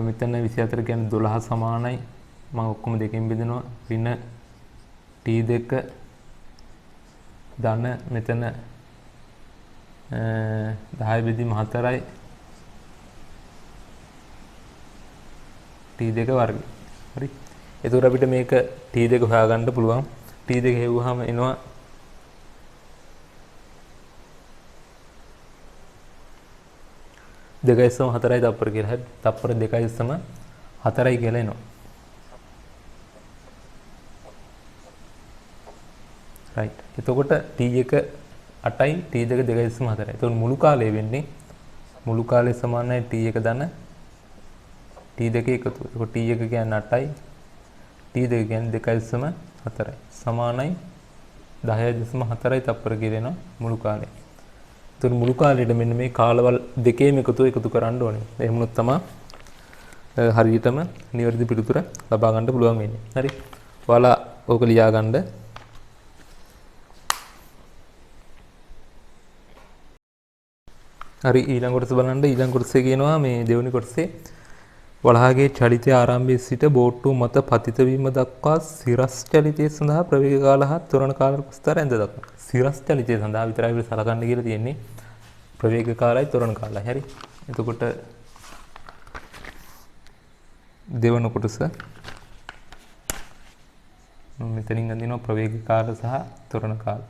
මෙතන 24 කියන්නේ 12 සමානයි. මම ඔක්කොම දෙකෙන් බෙදනවා. ඍණ t2 ධන මෙතන 10 බෙදීම 4යි t2 වර්ගය. හරි. එතකොට අපිට මේක t2 හොයාගන්න පුළුවන්. t2 හෙව්වහම එනවා දෙකයි සම 4යි තප්පර කියලා. හරි. තප්පර 2යි සම 4යි කියලා එනවා. රයිට්. එතකොට t1 8යි t2 2යි සම 4යි. එතකොට මුළු කාලය වෙන්නේ මුළු කාලය සමානයි t1 ධන t2 එකතු. එතකොට t1 කියන්නේ 8යි t2 කියන්නේ 2යි සම 4යි. සමානයි 10.4යි තප්පර කියලා එනවා මුළු කාලය. එතකොට මුළු කාලෙට මෙන්න මේ කාලවල දෙකේම එකතු කරන්න ඕනේ. එහෙම වුණොත් තමයි හරියටම නිවැරදි පිළිතුර ලබා ගන්න පුළුවන් වෙන්නේ. හරි. ඔයාලා ඕක ලියා ගන්න. හරි. ඊළඟ කොටස බලන්න. ඊළඟ කොටසේ කියනවා මේ දෙවෙනි කොටසේ වලහාගේ චලිතය ආරම්භයේ සිට බෝට්ටුව මත පතිත වීම දක්වා සිරස් චලිතය සඳහා ප්‍රවේග කාල හා ත්වරණ කාල විස්තර ඇඳ දක්වනවා. සිරස් චලිතය සඳහා විතරයි අපිට සලකන්න කියලා තියෙන්නේ. ප්‍රවේග කාලයි ත්වරණ කාලයි. හරි. එතකොට දෙවන කොටස මෙතනින් අඳිනවා ප්‍රවේග කාල සහ ත්වරණ කාල.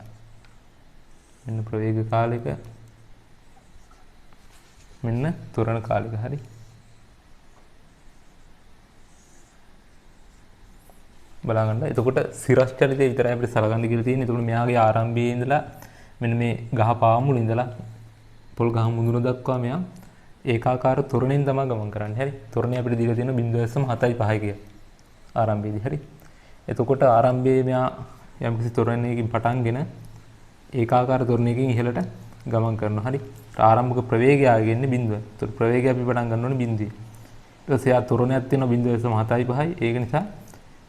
මෙන්න ප්‍රවේග කාලයක මෙන්න ත්වරණ කාලයක. හරි. බලාගන්න. එතකොට සිරස් චලිතය විතරයි අපිට සලකන්න කියලා තියෙන්නේ. එතකොට මෙයාගේ ආරම්භයේ ඉඳලා මෙන්න මේ ගහ පාමුල ඉඳලා පොල් ගහ මුදුන දක්වා මෙයා ඒකාකාර තොරණෙන් තමයි ගමන් කරන්නේ. හරි. තොරණේ අපිට දීලා තියෙන 0.75 කියලා ආරම්භයේදී. හරි. එතකොට ආරම්භයේ මෙයා යම්කිසි තොරණයකින් පටන්ගෙන ඒකාකාර තොරණයකින් ඉහළට ගමන් කරනවා. හරි. ආරම්භක ප්‍රවේගය ආගෙන්නේ 0. එතකොට ප්‍රවේගය අපි පටන් ගන්න ඕනේ 0. ඊට පස්සේ ආ තොරණයක් තියෙනවා 0.75. ඒක නිසා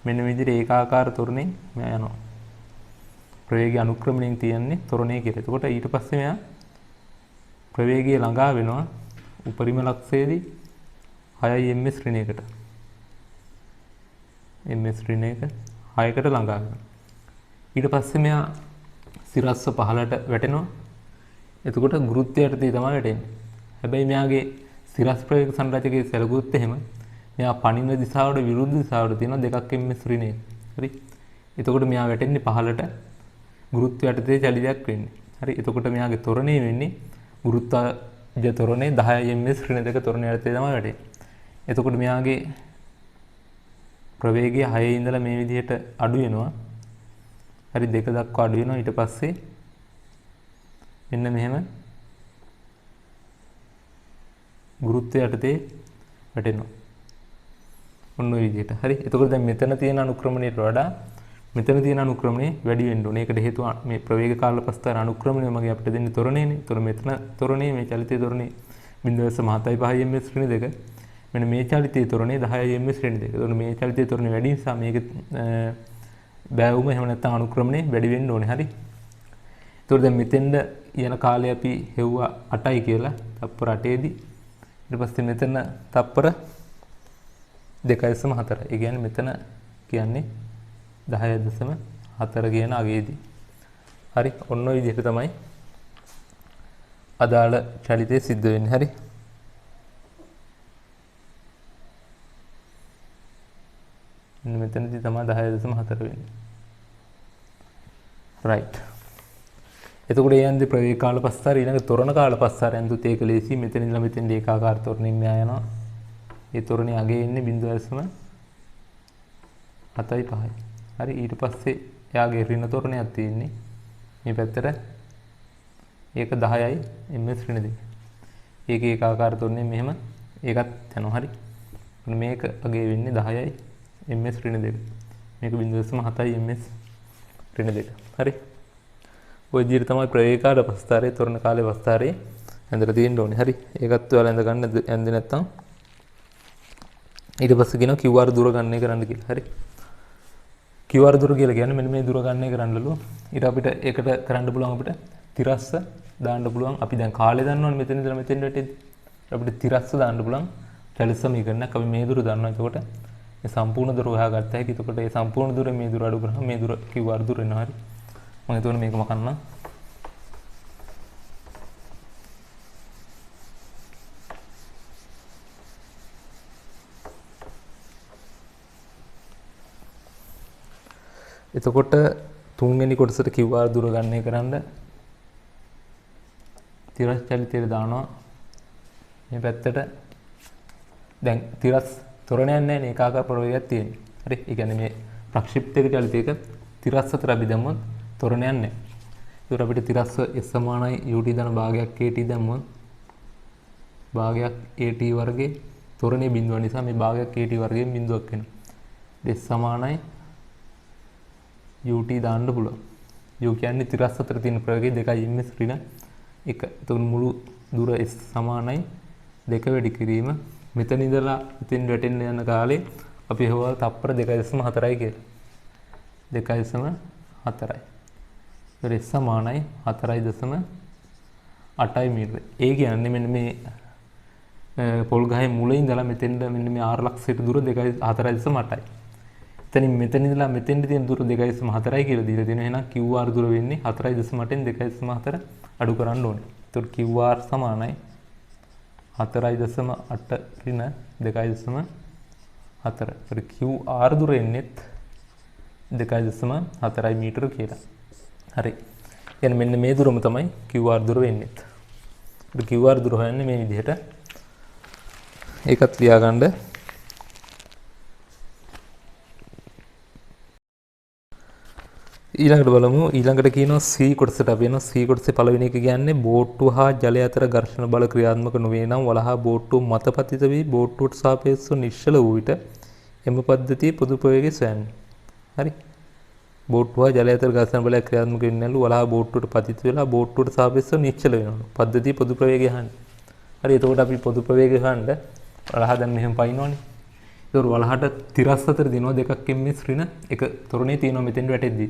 මෙන්න මේ විදිහට ඒකාකාර තොරණේ මෙයා යනවා. ප්‍රවේගය අනුක්‍රමණයෙන් තියන්නේ තොරණේ කියලා. එතකොට ඊට පස්සේ මෙයා ප්‍රවේගය ළඟා වෙනවා උපරිම ලක්ෂයේදී 6යි ms ඍණ 1කට. ms ඍණ 1 6කට ළඟා වෙනවා. ඊට පස්සේ මෙයා සිරස්ව පහළට වැටෙනවා. එතකොට ගුරුත්වයට තමයි වැටෙන්නේ. හැබැයි මෙයාගේ තිරස් ප්‍රවේග සංරචකයේ සැලකුවොත් එහෙම මෙයා පනින දිශාවට විරුද්ධ දිශාවට තියෙන දෙකක් ms ඍණය. හරි. එතකොට මෙයා වැටෙන්නේ පහළට ගුරුත්වය යටතේ චලිතයක් වෙන්නේ. හරි. එතකොට මෙයාගේ ත්වරණය වෙන්නේ ගුරුත්වාජ ත්වරණය 10 ms ඍණ 2 ත්වරණය යටතේ තමයි වැටෙන්නේ. එතකොට මෙයාගේ ප්‍රවේගය 6 ඉඳලා මේ විදිහට අඩු වෙනවා. හරි 2 දක්වා අඩු වෙනවා. ඊට පස්සේ මෙන්න මෙහෙම ගුරුත්වය යටතේ වැටෙනවා. ඔන්න ඔය විදිහට. හරි. එතකොට දැන් මෙතන තියෙන අනුක්‍රමණයට වඩා මෙතන තියෙන අනුක්‍රමණය වැඩි වෙන්න ඕනේ. ඒකට හේතුව මේ ප්‍රවේග කාලපස්තර අනුක්‍රමණය මගේ අපිට දෙන්නේ ත්වරණයනේ. ඒතර මෙතන ත්වරණය මේ චලිතයේ ත්වරණය 0.75 ms ශ්‍රේණි දෙක. මෙන්න මේ චලිතයේ ත්වරණය 10 ms ශ්‍රේණි දෙක. ඒතර මේ චලිතයේ ත්වරණය වැඩි නිසා මේක බෑවුම එහෙම නැත්නම් අනුක්‍රමණය වැඩි වෙන්න ඕනේ. හරි. ඒතර දැන් මෙතෙන්ද යන කාලය අපි හෙව්වා 8යි කියලා. තප්පර 8ේදී ඊට පස්සේ මෙතන තප්පර 2.4. ඒ කියන්නේ මෙතන කියන්නේ 10.4 කියන අගයේදී. හරි. ඔන්න ඔය විදිහට තමයි අදාළ චලිතය සිද්ධ වෙන්නේ. හරි. මෙතනදී තමයි 10.4 වෙන්නේ. right. එතකොට ඒ යන්දේ ප්‍රවේග කාල පස්සාර ඊළඟ ත්වරණ කාල පස්සාර යන්දුත් ඒක ලේසි. මෙතන ඉඳලා මෙතෙන් ඒකාකාර ත්වරණින් මෙහා යනවා. ඒ ත්වරණයේ අගේ ඉන්නේ 0.75. හරි. ඊට පස්සේ එයාගේ ඍණ ත්වරණයක් තියෙන්නේ මේ පැත්තට. ඒක 10යි ms ඍණ දෙක. ඒක ඒකාකාර ත්වරණය මෙහෙම ඒකත් යනවා. හරි. මේක අගේ වෙන්නේ 10යි ms ඍණ දෙක. මේක 0.7යි ms ඍණ දෙක. හරි. ඔය විදිහට තමයි ප්‍රවේග කාල ප්‍රස්ථාරයේ ත්වරණ කාලයේ ප්‍රස්ථාරයේ ඇඳලා තියෙන්න ඕනේ. හරි. ඒකත් ඔයාලා ඇඳ ගන්න ඇඳේ නැත්තම් ඊට පස්සේ කියනවා QR දුර ගණනය කරන්න කියලා. හරි. QR දුර කියලා කියන්නේ මෙන්න මේ දුර ගණනය කරන්නලු. ඊට අපිට ඒකට කරන්න පුළුවන් අපිට තිරස්ස දාන්න පුළුවන්. අපි දැන් කාලේ දන්නවනේ මෙතන ඉඳලා මෙතෙන් වැටෙද්දි. අපිට තිරස්ස දාන්න පුළුවන්. චලිත සමීකරණයක් අපි මේ දුර දන්නවා. එතකොට මේ සම්පූර්ණ දුර හොයාගත්ත හැකි. එතකොට මේ සම්පූර්ණ දුර මේ දුර අඩු කරාම මේ දුර QR දුර වෙනවා. හරි. මම එතකොට මේක මකන්නම්. එතකොට තුන්වෙනි කොටසට QR දුර ගණනය කරන්න තිරස් චලිතයට දානවා මේ පැත්තට. දැන් තිරස් ත්වරණයක් නැහැ නේ, ඒකාකාර ප්‍රවේගයක් තියෙන්නේ. හරි. ඒ කියන්නේ මේ ප්‍රක්ෂිප්තයක චලිතයක තිරස් අතර අපි දැම්මොත් ත්වරණයක් නැහැ. ඒකට අපිට තිරස් s සමානයි ut ධන භාගයක් at දැම්මොත් භාගයක් at වර්ගයේ ත්වරණයේ බිඳුව නිසා මේ භාගයක් at වර්ගයෙන් බිඳුවක් වෙනවා. s සමානයි ut දාන්න පුළුවන්. u කියන්නේ තිරස් අතර තියෙන ප්‍රවේගය 2 ms ඍණ 1. එතකොට මුළු දුර s සමානයි 2 වැඩි කිරීම මෙතන ඉඳලා ඉතින් වැටෙන්න යන කාලේ අපි හොවල් තප්පර 2.4යි කියලා. 2.4යි. ඒත් s සමානයි 4.8 මීටර. ඒ කියන්නේ මෙන්න මේ පොල් ගහේ මුල ඉඳලා මෙතෙන්ද මෙන්න මේ r ලක්ෂයට දුර 4.8යි. එතනින් මෙතන ඉඳලා මෙතෙන්ට තියෙන දුර 2.4යි කියලා දීලා තියෙනවා. එහෙනම් QR දුර වෙන්නේ 4.8න් 2.4 අඩු කරන්න ඕනේ. එතකොට QR සමානයි 4.8 ඍණ 2.4. ඒතර QR දුර එන්නේත් 2.4 මීටර කියලා. හරි. කියන්නේ මෙන්න මේ දුරම තමයි QR දුර වෙන්නේ. ඒත් QR දුර හොයන්නේ මේ විදිහට. ඒකත් ලියාගන්න. ඊළඟට බලමු. ඊළඟට කියනවා C කොටසට අපි යනවා. C කොටසේ පළවෙනි එක කියන්නේ බෝට්ටුව හා ජලය අතර ඝර්ෂණ බල ක්‍රියාත්මක නොවේ නම් වලහා බෝට්ටුව මත පතිත වී බෝට්ටුවට සාපේක්ෂව නිශ්චල වූ විට එම පද්ධතියේ පොදු ප්‍රවේගය සොයන්නේ. හරි. බෝට්ටුව හා ජලය අතර ඝර්ෂණ බලයක් ක්‍රියාත්මක වෙන්නේ නැළු වලහා බෝට්ටුවට පතිත වෙලා බෝට්ටුවට සාපේක්ෂව නිශ්චල වෙනවලු. පද්ධතියේ පොදු ප්‍රවේගය අහන්නේ. හරි. එතකොට අපි පොදු ප්‍රවේගය අහන්න වලහා දැන් මෙහෙම පයින්නවනේ. ඒතකොට වලහාට තිරස් අතර දිනව දෙකක් ms ඍණ එක තොරණේ තියෙනවා මෙතෙන්ට වැටෙද්දි.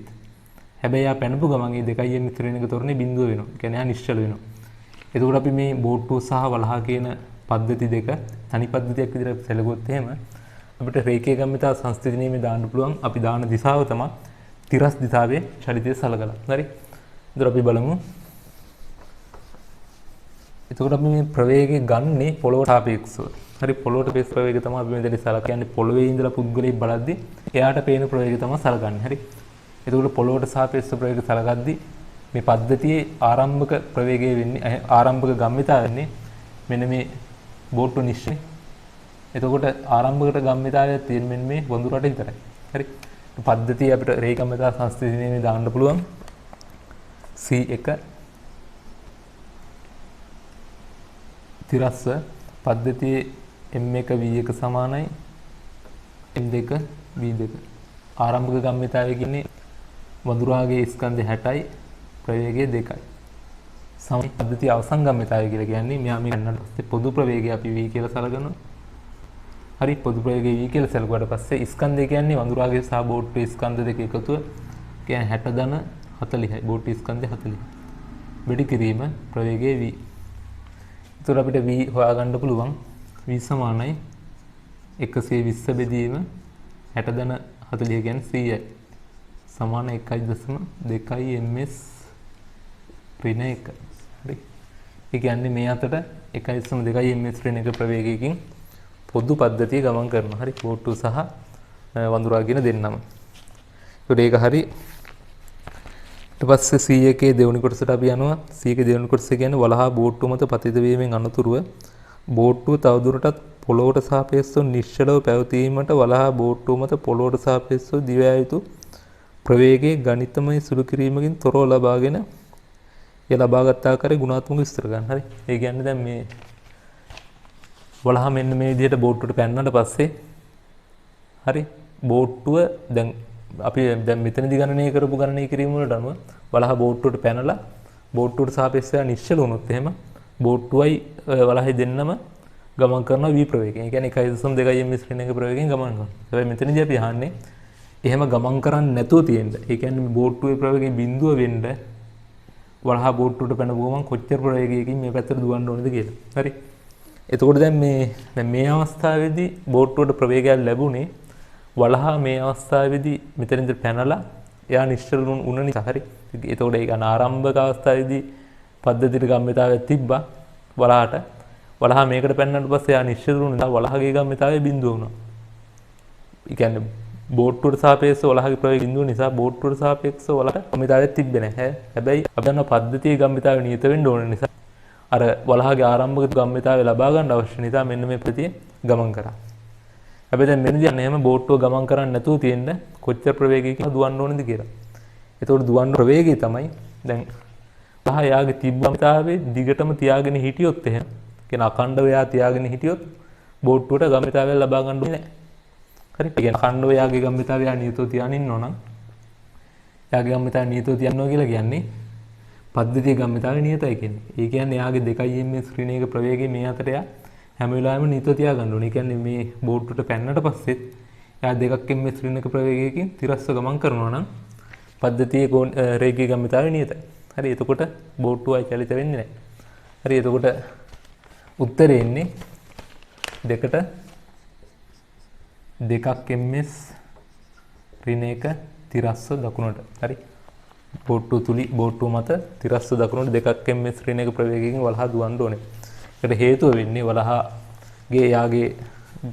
හැබැයි ආ පැනපු ගමන් මේ 2 ms ඍණ එක තොරණේ බිඳුව වෙනවා. ඒ කියන්නේ ආ නිශ්චල වෙනවා. එතකොට අපි මේ බෝට්ටුව සහ වලහා කියන පද්ධති දෙක තනි පද්ධතියක් විදිහට සැලකුවොත් එහෙම අපිට රේඛීය ගම්මිතා සංස්ථිතියේ දාන්න පුළුවන්. අපි දාන දිශාව තමයි තිරස් දිශාවේ චලිතය සලකලා. හරි. ඒතර අපි බලමු. එතකොට අපි මේ ප්‍රවේගය ගන්නේ පොළොවට සාපේක්ෂව. හරි පොළොවට පේස් ප්‍රවේගය තමයි අපි මෙතන සලකන්නේ. පොළොවේ ඉඳලා පුද්ගලයෙක් බලද්දි එයාට පේන ප්‍රවේගය තමයි සලකන්නේ. හරි. එතකොට පොළොවට සාපේක්ෂව ප්‍රවේගය සලකද්දි මේ පද්ධතියේ ආරම්භක ප්‍රවේගය වෙන්නේ ආරම්භක ගම්මිතාව වෙන්නේ මෙන්න මේ බෝට්ටු නිශ්චය. එතකොට ආරම්භකට ගම්මිතාවය තියෙන මෙන්න මේ වඳුරට විතරයි. හරි. පද්ධතිය අපිට රේඛාගම්මිතා සංස්කෘතියේ දාන්න පුළුවන්. C1 තිරස්ස පද්ධතියේ M1 V1 සමානයි M2 V2. ආරම්භක ගම්මිතාවය කියන්නේ වඳුරාගේ ස්කන්ධය 60යි ප්‍රවේගය 2යි. සම පද්ධතිය අවසන් ගම්මිතාවය කියලා කියන්නේ මෙයා මේ ගන්නට පස්සේ පොදු ප්‍රවේගය අපි V කියලා සලකනවා. හරි පොදු ප්‍රවේගය V කියලා සැලකුවාට පස්සේ ස්කන්ධය කියන්නේ වඳුරාගේ සහ බෝට්ටුවේ ස්කන්ධ දෙක එකතුව කියන්නේ 60 ධන 40යි. බෝට්ටු ස්කන්ධය 40යි. වැඩි කිරීම ප්‍රවේගය V. එතකොට අපිට V හොයාගන්න පුළුවන් V සමානයි 120 බෙදීම 60 ධන 40 කියන්නේ 100යි. සමාන 1.2 ms ඍණ 1. හරි. ඒ කියන්නේ මේ අතට 1.2 ms ඍණ 1 ප්‍රවේගයකින් පොදු පද්ධතිය ගමන් කරනවා. හරි. බෝට්ටු සහ වඳුරා කියන දෙන්නම. ඒකට ඒක හරි. ඊට පස්සේ C1 දෙවෙනි කොටසට අපි යනවා. C1 දෙවෙනි කොටස කියන්නේ වලහා බෝට්ටුව මත පතිත වීමෙන් අනතුරුව බෝට්ටුව තවදුරටත් පොළොවට සාපේක්ෂව නිශ්චලව පැවතීමට වලහා බෝට්ටුව මත පොළොවට සාපේක්ෂව දිවයා යුතු ප්‍රවේගයේ ගණිතමය සුළු කිරීමකින් තොරව ලබාගෙන ඒ ලබාගත් ආකාරයේ ගුණාත්මක විස්තර ගන්න. හරි. ඒ කියන්නේ දැන් මේ වලහා මෙන්න මේ විදිහට බෝට්ටුවට පැන්නට පස්සේ හරි බෝට්ටුව දැන් අපි දැන් මෙතනදී ගණනය කරපු ගණනය කිරීම වලට අනුව වලහා බෝට්ටුවට පැනලා බෝට්ටුවට සාපේක්ෂව නිශ්චල වුණොත් එහෙම බෝට්ටුවයි වලහයි දෙන්නම ගමන් කරනවා v ප්‍රවේගයෙන්. ඒ කියන්නේ 1.2 ms ඍණ 1 ප්‍රවේගයෙන් ගමන් කරනවා. හැබැයි මෙතනදී අපි අහන්නේ එහෙම ගමන් කරන්නේ නැතුව තියෙන්න. ඒ කියන්නේ මේ බෝට්ටුවේ ප්‍රවේගයේ බිඳුව වෙන්න වලහා බෝට්ටුවට පැනපුවම කොච්චර ප්‍රවේගයකින් මේ පැත්තට දුවන්න ඕනද කියලා. හරි. එතකොට දැන් මේ අවස්ථාවේදී බෝට්ටුවට ප්‍රවේගයක් ලැබුණේ වලහා මේ අවස්ථාවේදී මෙතනින්ද පැනලා එයා නිශ්චල වුණ නිසා. හරි. එතකොට ඒක ආරම්භක අවස්ථාවේදී පද්ධතියට ගම්මිතාවයක් තිබ්බා වලහාට. වලහා මේකට පැන්නට පස්සේ එයා නිශ්චල වුණ නිසා වලහාගේ ගම්මිතාවය බිඳුව වුණා. ඒ කියන්නේ බෝට්ටුවට සාපේක්ෂව වලහාගේ ප්‍රවේගය බිඳුව නිසා බෝට්ටුවට සාපේක්ෂව වලහාට ගම්මිතාවයක් තිබ්බේ නැහැ. හැබැයි අපි දන්නා පද්ධතියේ ගම්මිතාවය නියත වෙන්න ඕන නිසා අර වලහාගේ ආරම්භක ගම්මිතාවය ලබා ගන්න අවශ්‍ය නිසා මෙන්න මේ ප්‍රතිය ගමන් කරා. හැබැයි දැන් මෙන්නදී අන්න එහෙම බෝට්ටුව ගමන් කරන්නේ නැතුව තියෙන්න කොච්චර ප්‍රවේගයකින් දුවන්න ඕනද කියලා. එතකොට දුවන්න ප්‍රවේගය තමයි දැන් වලහා යාගේ තිබ්බමිතාවේ දිගටම තියාගෙන හිටියොත් එහෙම කියන අඛණ්ඩව යා තියාගෙන හිටියොත් බෝට්ටුවට ගම්මිතාවය ලබා ගන්න ඕනේ නැහැ. හරි. ඒ කියන්නේ අඛණ්ඩව යාගේ ගම්මිතාවය නියතව තියාගෙන ඉන්නෝ නම් යාගේ ගම්මිතාවය නියතව තියනවා කියලා කියන්නේ පද්ධතියේ ගම්මිතාවය නියතයි කියන්නේ. ඒ කියන්නේ යාගේ 2 ms ඍණ 1 ප්‍රවේගයේ මේ අතර යා හැම වෙලාවෙම නියතව තියාගන්න ඕනේ. ඒ කියන්නේ මේ බෝට්ටුවට පැන්නට පස්සෙත් යා 2 ms ඍණ 1 ප්‍රවේගයකින් තිරස්ව ගමන් කරනවා නම් පද්ධතියේ රේඛීය ගම්මිතාවය නියතයි. හරි. එතකොට බෝට්ටුවයි චලිත වෙන්නේ නැහැ. හරි. එතකොට උත්තරේ එන්නේ 2 ms ඍණ 1 තිරස්ව දකුණට. හරි. බෝට්ටුව මත තිරස්ව දකුණට 2 ms ඍණ 1 ප්‍රවේගයකින් වලහා දුවන්න ඕනේ. ඒකට හේතුව වෙන්නේ වලහාගේ යාගේ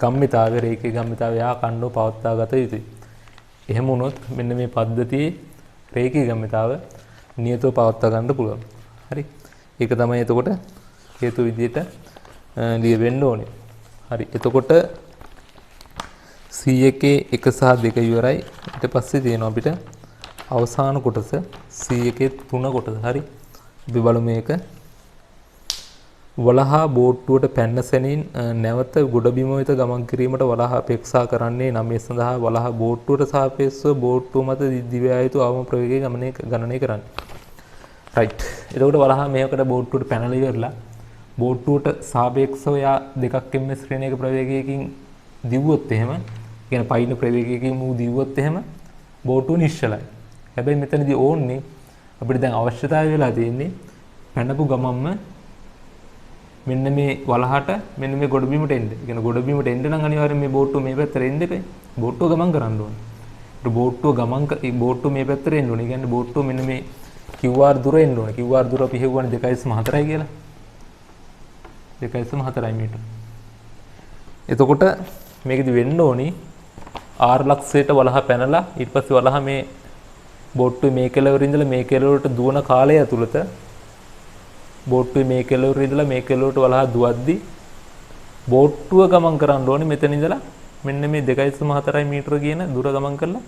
ගම්මිතාවය රේඛීය ගම්මිතාවය යා කණ්ඩව පවත්වා ගත යුතුයි. එහෙම වුණොත් මෙන්න මේ පද්ධතියේ රේඛීය ගම්මිතාව නියතව පවත්වා ගන්න පුළුවන්. හරි. ඒක තමයි එතකොට හේතු විදියට ලියවෙන්න ඕනේ. හරි. එතකොට C1 1 සහ 2 ඉවරයි. ඊට පස්සේ තියෙනවා අපිට අවසාන කොටස C1 3 කොටස. හරි. අපි බලමු මේක. වලහා බෝට්ටුවට පැන්න සැනින් නැවත ගොඩබිම වෙත ගමන් කිරීමට වලහා අපේක්ෂා කරන්නේ නම් ඒ සඳහා වලහා බෝට්ටුවට සාපේක්ෂව බෝට්ටුව මත දිවයා යුතු අවම ප්‍රවේගය ගණනය කරන්න. රයිට්. එතකොට වලහා මේකට බෝට්ටුවට පැනලා ඉවරලා බෝට්ටුවට සාපේක්ෂව යා 2 ms ශ්‍රේණ 1 ප්‍රවේගයකින් දිව්වොත් එහෙම කියන පයින් ප්‍රවේගයකින් මූ දිව්වොත් එහෙම බෝට්ටුව නිශ්චලයි. හැබැයි මෙතනදී ඕන්නේ අපිට දැන් අවශ්‍යතාවය වෙලා තියෙන්නේ පැනපු ගමන්ම මෙන්න මේ වලහාට මෙන්න මේ ගොඩබිමට එන්න. ඒ කියන්නේ ගොඩබිමට එන්න නම් අනිවාර්යෙන් මේ බෝට්ටුව මේ පැත්තට එන්න එපේ. බෝට්ටුව ගමන් කරන්න ඕනේ. ඒක බෝට්ටුව මේ පැත්තට එන්න ඕනේ. ඒ කියන්නේ බෝට්ටුව මෙන්න මේ QR දුර එන්න ඕනේ. QR දුර අපි හෙව්වනේ 2.4යි කියලා. 2.4 මීටර. එතකොට මේකෙදි වෙන්න ඕනි R ලක්ෂයට වලහ පැනලා ඊට පස්සේ වලහ මේ බෝට්ටුවේ මේ කෙළවර ඉඳලා මේ කෙළවරට දුවන කාලය ඇතුළත බෝට්ටුවේ මේ කෙළවර ඉඳලා මේ කෙළවරට වලහ දුවද්දි බෝට්ටුව ගමන් කරන්න ඕනේ මෙතන ඉඳලා මෙන්න මේ 2.4 මීටර කියන දුර ගමන් කරලා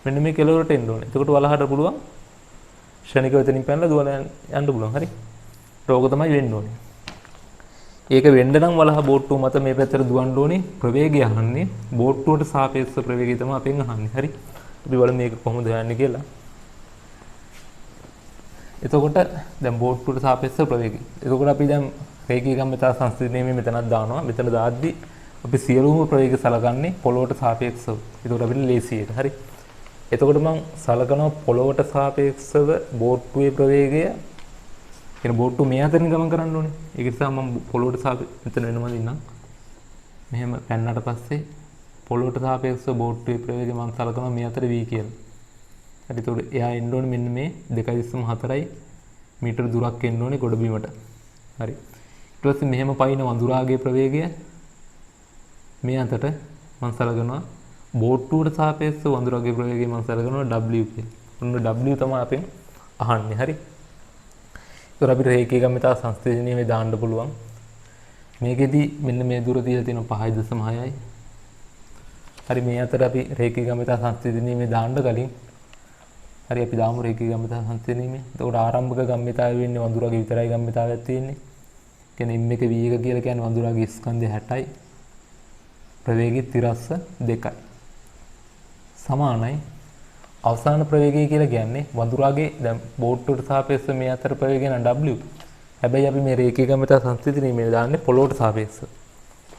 මෙන්න මේ කෙළවරට එන්න ඕනේ. එතකොට වලහට පුළුවන් ක්ෂණිකව එතනින් පැනලා දුවලා යන්න පුළුවන්. හරි. රෝග තමයි වෙන්න ඕනේ. ඒක වෙන්න නම් වලහ බෝට්ටුව මත මේ පැත්තට දුවන්න ඕනේ. ප්‍රවේගය අහන්නේ බෝට්ටුවට සාපේක්ෂ ප්‍රවේගය තමයි අපෙන් අහන්නේ. හරි. අපි බලමු මේක කොහොමද හොයන්නේ කියලා. එතකොට දැන් බෝට්ටුවට සාපේක්ෂ ප්‍රවේගය. එතකොට අපි දැන් රේඛීය ගම්‍යතා සංස්ථිතියේ මෙතනක් දානවා. මෙතන දාද්දි අපි සියලුම ප්‍රවේග සලකන්නේ පොළොවට සාපේක්ෂව. එතකොට අපිට ලේසි එක. හරි. එතකොට මම සලකනවා පොළොවට සාපේක්ෂව බෝට්ටුවේ ප්‍රවේගය. කියන බෝට්ටුව මේ අතරින් ගමන් කරන්න ඕනේ. ඒක නිසා මම පොළොවට සාපේක්ෂව මෙතන වෙනම දින්නම්. මෙහෙම පැන්නට පස්සේ පොළොවට සාපේක්ෂව බෝට්ටුවේ ප්‍රවේගය මම සලකනවා මේ අතර v කියලා. හරි. එතකොට එයා එන්න ඕනේ මෙන්න මේ 2.4 මීටර දුරක් එන්න ඕනේ ගොඩ බිමට. හරි. ඊට පස්සේ මෙහෙම පයින් වඳුරාගේ ප්‍රවේගය මේ අතට මම සලකනවා බෝට්ටුවට සාපේක්ෂව වඳුරාගේ ප්‍රවේගය මම සලකනවා w කියලා. ඔන්න w තමයි අපෙන් අහන්නේ. හරි. ඒතර අපිට රේඛීය ගම්‍යතා සංස්ථිතියේ දාන්න පුළුවන්. මේකෙදි මෙන්න මේ දුර තියලා තියෙන 5.6යි. හරි. මේ අතර අපි රේඛීය ගම්‍යතා සංස්ථිතියේ දාන්න කලින් හරි අපි දාමු රේඛීය ගම්‍යතා සංස්ථිතියේ. එතකොට ආරම්භක ගම්‍යතාවය වෙන්නේ වඳුරාගේ විතරයි ගම්‍යතාවයක් තියෙන්නේ. කියන්නේ m එක v එක කියලා කියන්නේ වඳුරාගේ ස්කන්ධය 60යි. ප්‍රවේගය තිරස්ස 2යි. සමානයි අවසාන ප්‍රවේගය කියලා කියන්නේ වඳුරාගේ දැන් බෝට්ටුවට සාපේක්ෂව මේ අතර ප්‍රවේගය නම් w. හැබැයි අපි මේ රේඛීය ගම්‍යතා සංස්ථිතියේ මේ දාන්නේ පොළොවට සාපේක්ෂව.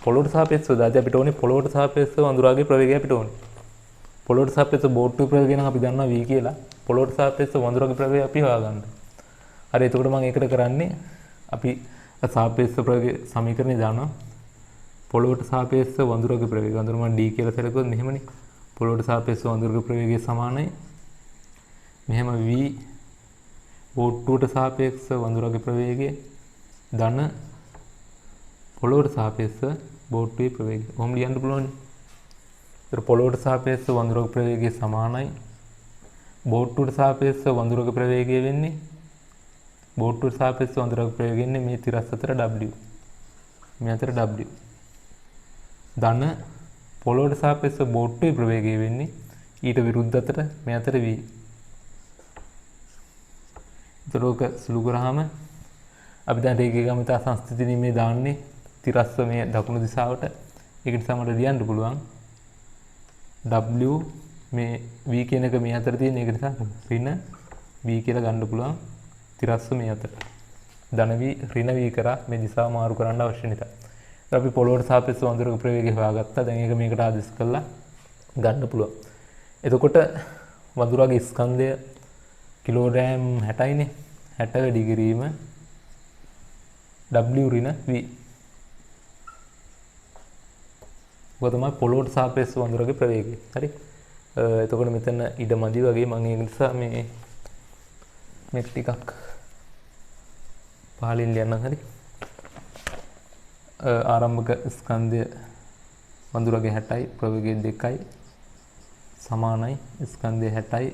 පොළොවට සාපේක්ෂව දාද්දී අපිට ඕනේ පොළොවට සාපේක්ෂව වඳුරාගේ ප්‍රවේගය අපිට ඕනේ. පොළොවට සාපේක්ෂව බෝට්ටුවේ ප්‍රවේගය නම් අපි දන්නවා v කියලා. පොළොවට සාපේක්ෂව වඳුරාගේ ප්‍රවේගය අපි හොයාගන්න. හරි. එතකොට මම ඒකට කරන්නේ අපි සාපේක්ෂ ප්‍රවේග සමීකරණය දානවා. පොළොවට සාපේක්ෂව වඳුරාගේ ප්‍රවේගය. වඳුර මම d කියලා සැලකුවොත් මෙහෙමනේ. පොළොවට සාපේක්ෂව වඳුරාගේ ප්‍රවේගය සමානයි. මෙහෙම v බෝට්ටුවට සාපේක්ෂව වඳුරාගේ ප්‍රවේගය ධන පොළොවට සාපේක්ෂව බෝට්ටුවේ ප්‍රවේගය. කොහොම ලියන්න පුළුවන්ද? ඒතර පොළොවට සාපේක්ෂව වඳුරාගේ ප්‍රවේගය සමානයි. බෝට්ටුවට සාපේක්ෂව වඳුරාගේ ප්‍රවේගය වෙන්නේ බෝට්ටුවට සාපේක්ෂව වඳුරාගේ ප්‍රවේගය වෙන්නේ මේ තිරස් අතර w. මේ අතර w. ධන පොළොවට සාපේක්ෂව බෝට්ටුවේ ප්‍රවේගය වෙන්නේ ඊට විරුද්ධ අතට මේ අතර v. ඒතරෝක සුළු කරාම අපි දැන් රේඛීය ගම්‍යතා සංස්ථිතියේ මේ දාන්නේ තිරස්ව මේ දකුණු දිශාවට. ඒක නිසා මට ලියන්න පුළුවන් w මේ v කියන එක මේ අතර තියෙන. ඒක නිසා ඍණ v කියලා ගන්න පුළුවන් තිරස්ව මේ අතට. ධන v ඍණ v කරා මේ දිශාව මාරු කරන්න අවශ්‍ය නිසා. අපි පොළොවට සාපේක්ෂව වඳුරාගේ ප්‍රවේගය හොයාගත්තා. දැන් ඒක මේකට ආදේශ කරලා ගන්න පුළුවන්. එතකොට වඳුරාගේ ස්කන්ධය කිලෝග්‍රෑම් 60යිනේ. 60 වැඩි කිරීම w ඍණ v. ඔක තමයි පොළොවට සාපේක්ෂව වඳුරාගේ ප්‍රවේගය. හරි. එතකොට මෙතන ඉඩ මදි වගේ මම ඒ නිසා මේ ටිකක් පහලින් ලියන්න. හරි. ආරම්භක ස්කන්ධය වඳුරාගේ 60යි ප්‍රවේගය 2යි සමානයි ස්කන්ධය 60යි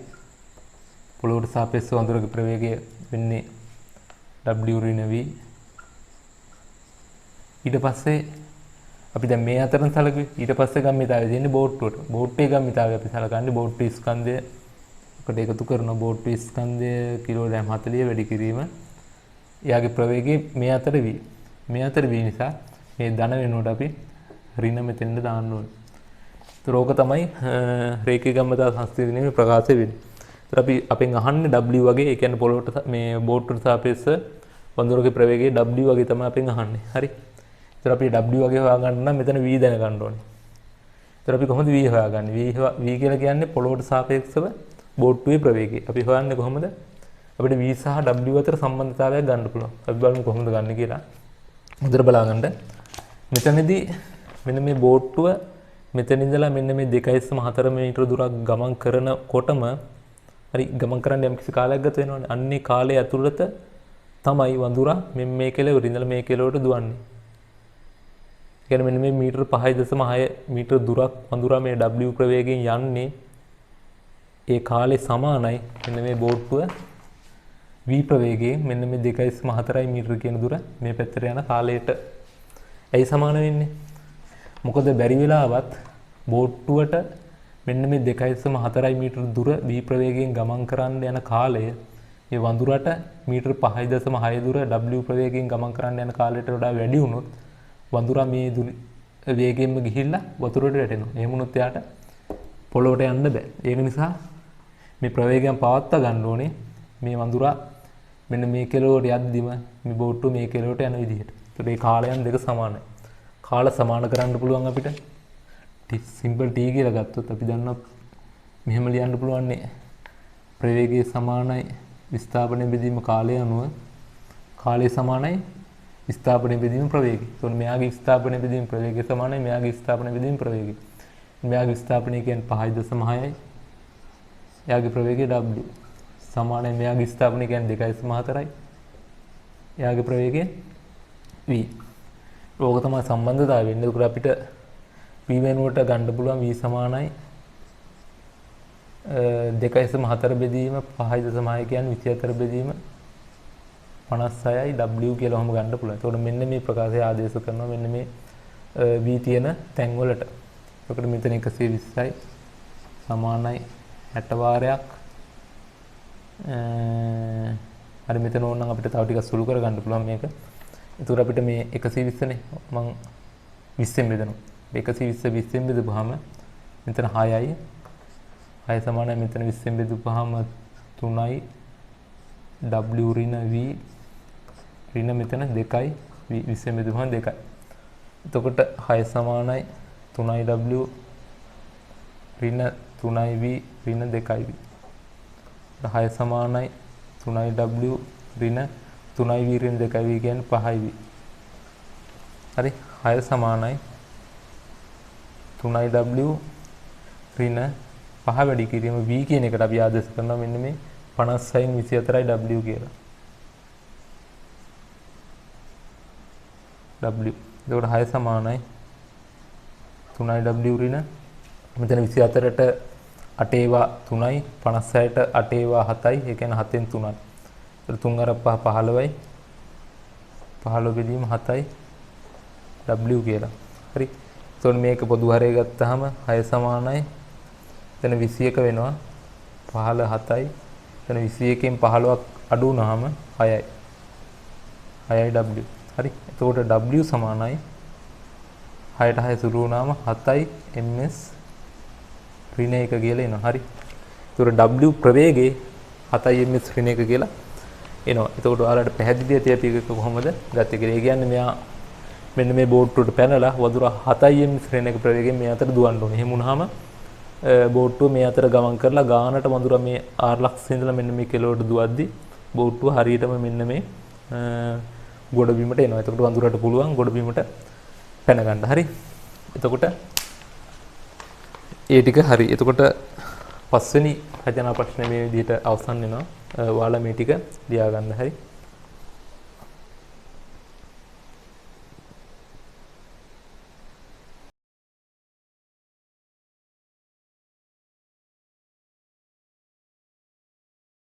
පොළොවට සාපේක්ෂව වඳුරාගේ ප්‍රවේගය වෙන්නේ w ඍණ v. ඊට පස්සේ අපි දැන් මේ අතරෙන් සැලකුවේ. ඊට පස්සේ ගම්මිතාවය දෙන්නේ බෝට්ටුවට. බෝට්ටුවේ ගම්මිතාවය අපි සැලකන්නේ බෝට්ටු ස්කන්ධය එකට එකතු කරන බෝට්ටු ස්කන්ධය කිලෝග්‍රෑම් 40 වැඩි කිරීම එයාගේ ප්‍රවේගය මේ අතර v. මේ අතර v නිසා මේ ධන වෙනුවට අපි ඍණ මෙතෙන්ද දාන්න ඕනේ. ඒතර ඕක තමයි රේඛීය ගම්‍යතා සංස්ථිතියේ ප්‍රකාශ වෙන්නේ. ඒතර අපි අපෙන් අහන්නේ w වගේ. ඒ කියන්නේ පොළොවට මේ බෝට්ටුවට සාපේක්ෂව වඳුරාගේ ප්‍රවේගය w වගේ තමයි අපෙන් අහන්නේ. හරි. ඒතර අපි w වගේ හොයාගන්න නම් මෙතන v දැනගන්න ඕනේ. ඒතර අපි කොහොමද v හොයාගන්නේ? v කියලා කියන්නේ පොළොවට සාපේක්ෂව බෝට්ටුවේ ප්‍රවේගය. අපි හොයන්නේ කොහොමද? අපිට v සහ w අතර සම්බන්ධතාවයක් ගන්න පුළුවන්. අපි බලමු කොහොමද ගන්න කියලා. හොඳට බලාගන්න. මෙතනදී මෙන්න මේ බෝට්ටුව මෙතන ඉඳලා මෙන්න මේ 2.4 මීටර දුරක් ගමන් කරනකොටම හරි ගමන් කරන්න යම් කිසි කාලයක් ගත වෙනවනේ. අන්නේ කාලය ඇතුළත තමයි වඳුරා මේ කෙළවර ඉඳලා මේ කෙළවරට දුවන්නේ. කියන්නේ මෙන්න මේ මීටර 5.6 මීටර දුරක් වඳුරා මේ W ප්‍රවේගයෙන් යන්නේ ඒ කාලේ සමානයි මෙන්න මේ බෝට්ටුව v ප්‍රවේගයෙන් මෙන්න මේ 2.4 මීටර කියන දුර මේ පැත්තට යන කාලයට. ඇයි සමාන වෙන්නේ? මොකද බැරි වෙලාවත් බෝට්ටුවට මෙන්න මේ 2.4 මීටර දුර v ප්‍රවේගයෙන් ගමන් කරන්න යන කාලය ඒ වඳුරට මීටර 5.6 දුර w ප්‍රවේගයෙන් ගමන් කරන්න යන කාලයට වඩා වැඩි වුණොත් වඳුරා මේ වේගයෙන්ම ගිහිල්ලා වතුරට වැටෙනවා. එහෙම වුණොත් එයාට පොළොවට යන්න බෑ. ඒක නිසා මේ ප්‍රවේගයන් පවත්වා ගන්න ඕනේ මේ වඳුරා මෙන්න මේ කෙළවරට යද්දිම මේ බෝට්ටුව මේ කෙළවරට යන විදිහට. ඒතකොට මේ කාලයන් දෙක සමානයි. කාල සමාන කරන්න පුළුවන් අපිට සිම්පල් t කියලා ගත්තොත් අපි දන්නවා මෙහෙම ලියන්න පුළුවන් නේ. ප්‍රවේගයේ සමානයි විස්ථාපනය බෙදීම කාලය අනුව කාලය සමානයි විස්ථාපනය බෙදීම ප්‍රවේගය. ඒතකොට මෙයාගේ විස්ථාපනය බෙදීම ප්‍රවේගය සමානයි මෙයාගේ විස්ථාපනය බෙදීම ප්‍රවේගය. මෙයාගේ විස්ථාපනය කියන්නේ 5.6යි. එයාගේ ප්‍රවේගය w සමානයි මෙයාගේ විස්ථාපනය කියන්නේ 2.4යි. එයාගේ ප්‍රවේගය v. ඕක තමයි සම්බන්ධතාවය වෙන්නේ. ඒකට අපිට v වෙනුවට ගන්න පුළුවන් v සමානයි 2.4 බෙදීම 5.6 කියන්නේ 24 බෙදීම 56යි w කියලා ඔහොම ගන්න පුළුවන්. ඒකට මෙන්න මේ ප්‍රකාශය ආදේශ කරනවා මෙන්න මේ v තියෙන තැන් වලට. ඒකට මෙතන 120යි සමානයි 60 වාරයක්. හරි මෙතන ඕනනම් අපිට තව ටිකක් සුළු කර ගන්න පුළුවන් මේක. ඒතර අපිට මේ 120 නේ මම 20ෙන් බෙදනවා. 120 20ෙන් බෙදුවාම මෙතන 6යි. 6 සමානයි මෙතන 20ෙන් බෙදුවාම 3යි. w ඍණ v ඍණ මෙතන 2යි. 20ෙන් බෙදුවාම 2යි. එතකොට 6 සමානයි 3යි w ඍණ 3යි v ඍණ 2යි v. 6 සමානයි 3යි w ඍණ 3යි v ඍණ 2යි v කියන්නේ 5යි v. හරි 6 සමානයි 3යි w ඍණ 5 වැඩි කිරීම v කියන එකට අපි ආදේශ කරනවා මෙන්න මේ 56න් 24යි w කියලා. w. එතකොට 6 සමානයි 3යි w ඍණ මෙතන 24ට 8 ඒවා 3යි 56ට 8 ඒවා 7යි. ඒ කියන්නේ 7ෙන් 3යි. ඒතර 3 අර 5 15යි. 15 බෙදීම 7යි w කියලා. හරි. එතකොට මේක පොදු හරය ගත්තාම 6 සමානයි එතන 21 වෙනවා 15 7යි. එතන 21න් 15ක් අඩු වුණාම 6යි. 6යි w. හරි. එතකොට w සමානයි 6ට 6 සුළු වුණාම 7යි ms ඍණ 1 කියලා එනවා. හරි. එතකොට w ප්‍රවේගයේ 7යි ms ඍණ 1 කියලා එනවා. එතකොට ඔයාලට පැහැදිලි ඇති අපි එක කොහොමද ගත්තේ කියලා. ඒ කියන්නේ මෙයා මෙන්න මේ බෝට්ටුවට පැනලා වදුර 7යි ms ඍණ 1 ප්‍රවේගයෙන් මේ අතර දුවන්න ඕනේ. එහෙම වුණාම බෝට්ටුව මේ අතර ගමන් කරලා ගානට වඳුර මේ ආර්ලක්ස් ඉඳලා මෙන්න මේ කෙළවරට දුවද්දි බෝට්ටුව හරියටම මෙන්න මේ ගොඩ බිමට එනවා. එතකොට වඳුරට පුළුවන් ගොඩ බිමට පැන ගන්න. හරි. එතකොට ඒ ටික හරි. එතකොට පස්වෙනි රචනා ප්‍රශ්නේ මේ විදිහට අවසන් වෙනවා. ඔයාලා මේ ටික ලියා ගන්න. හරි.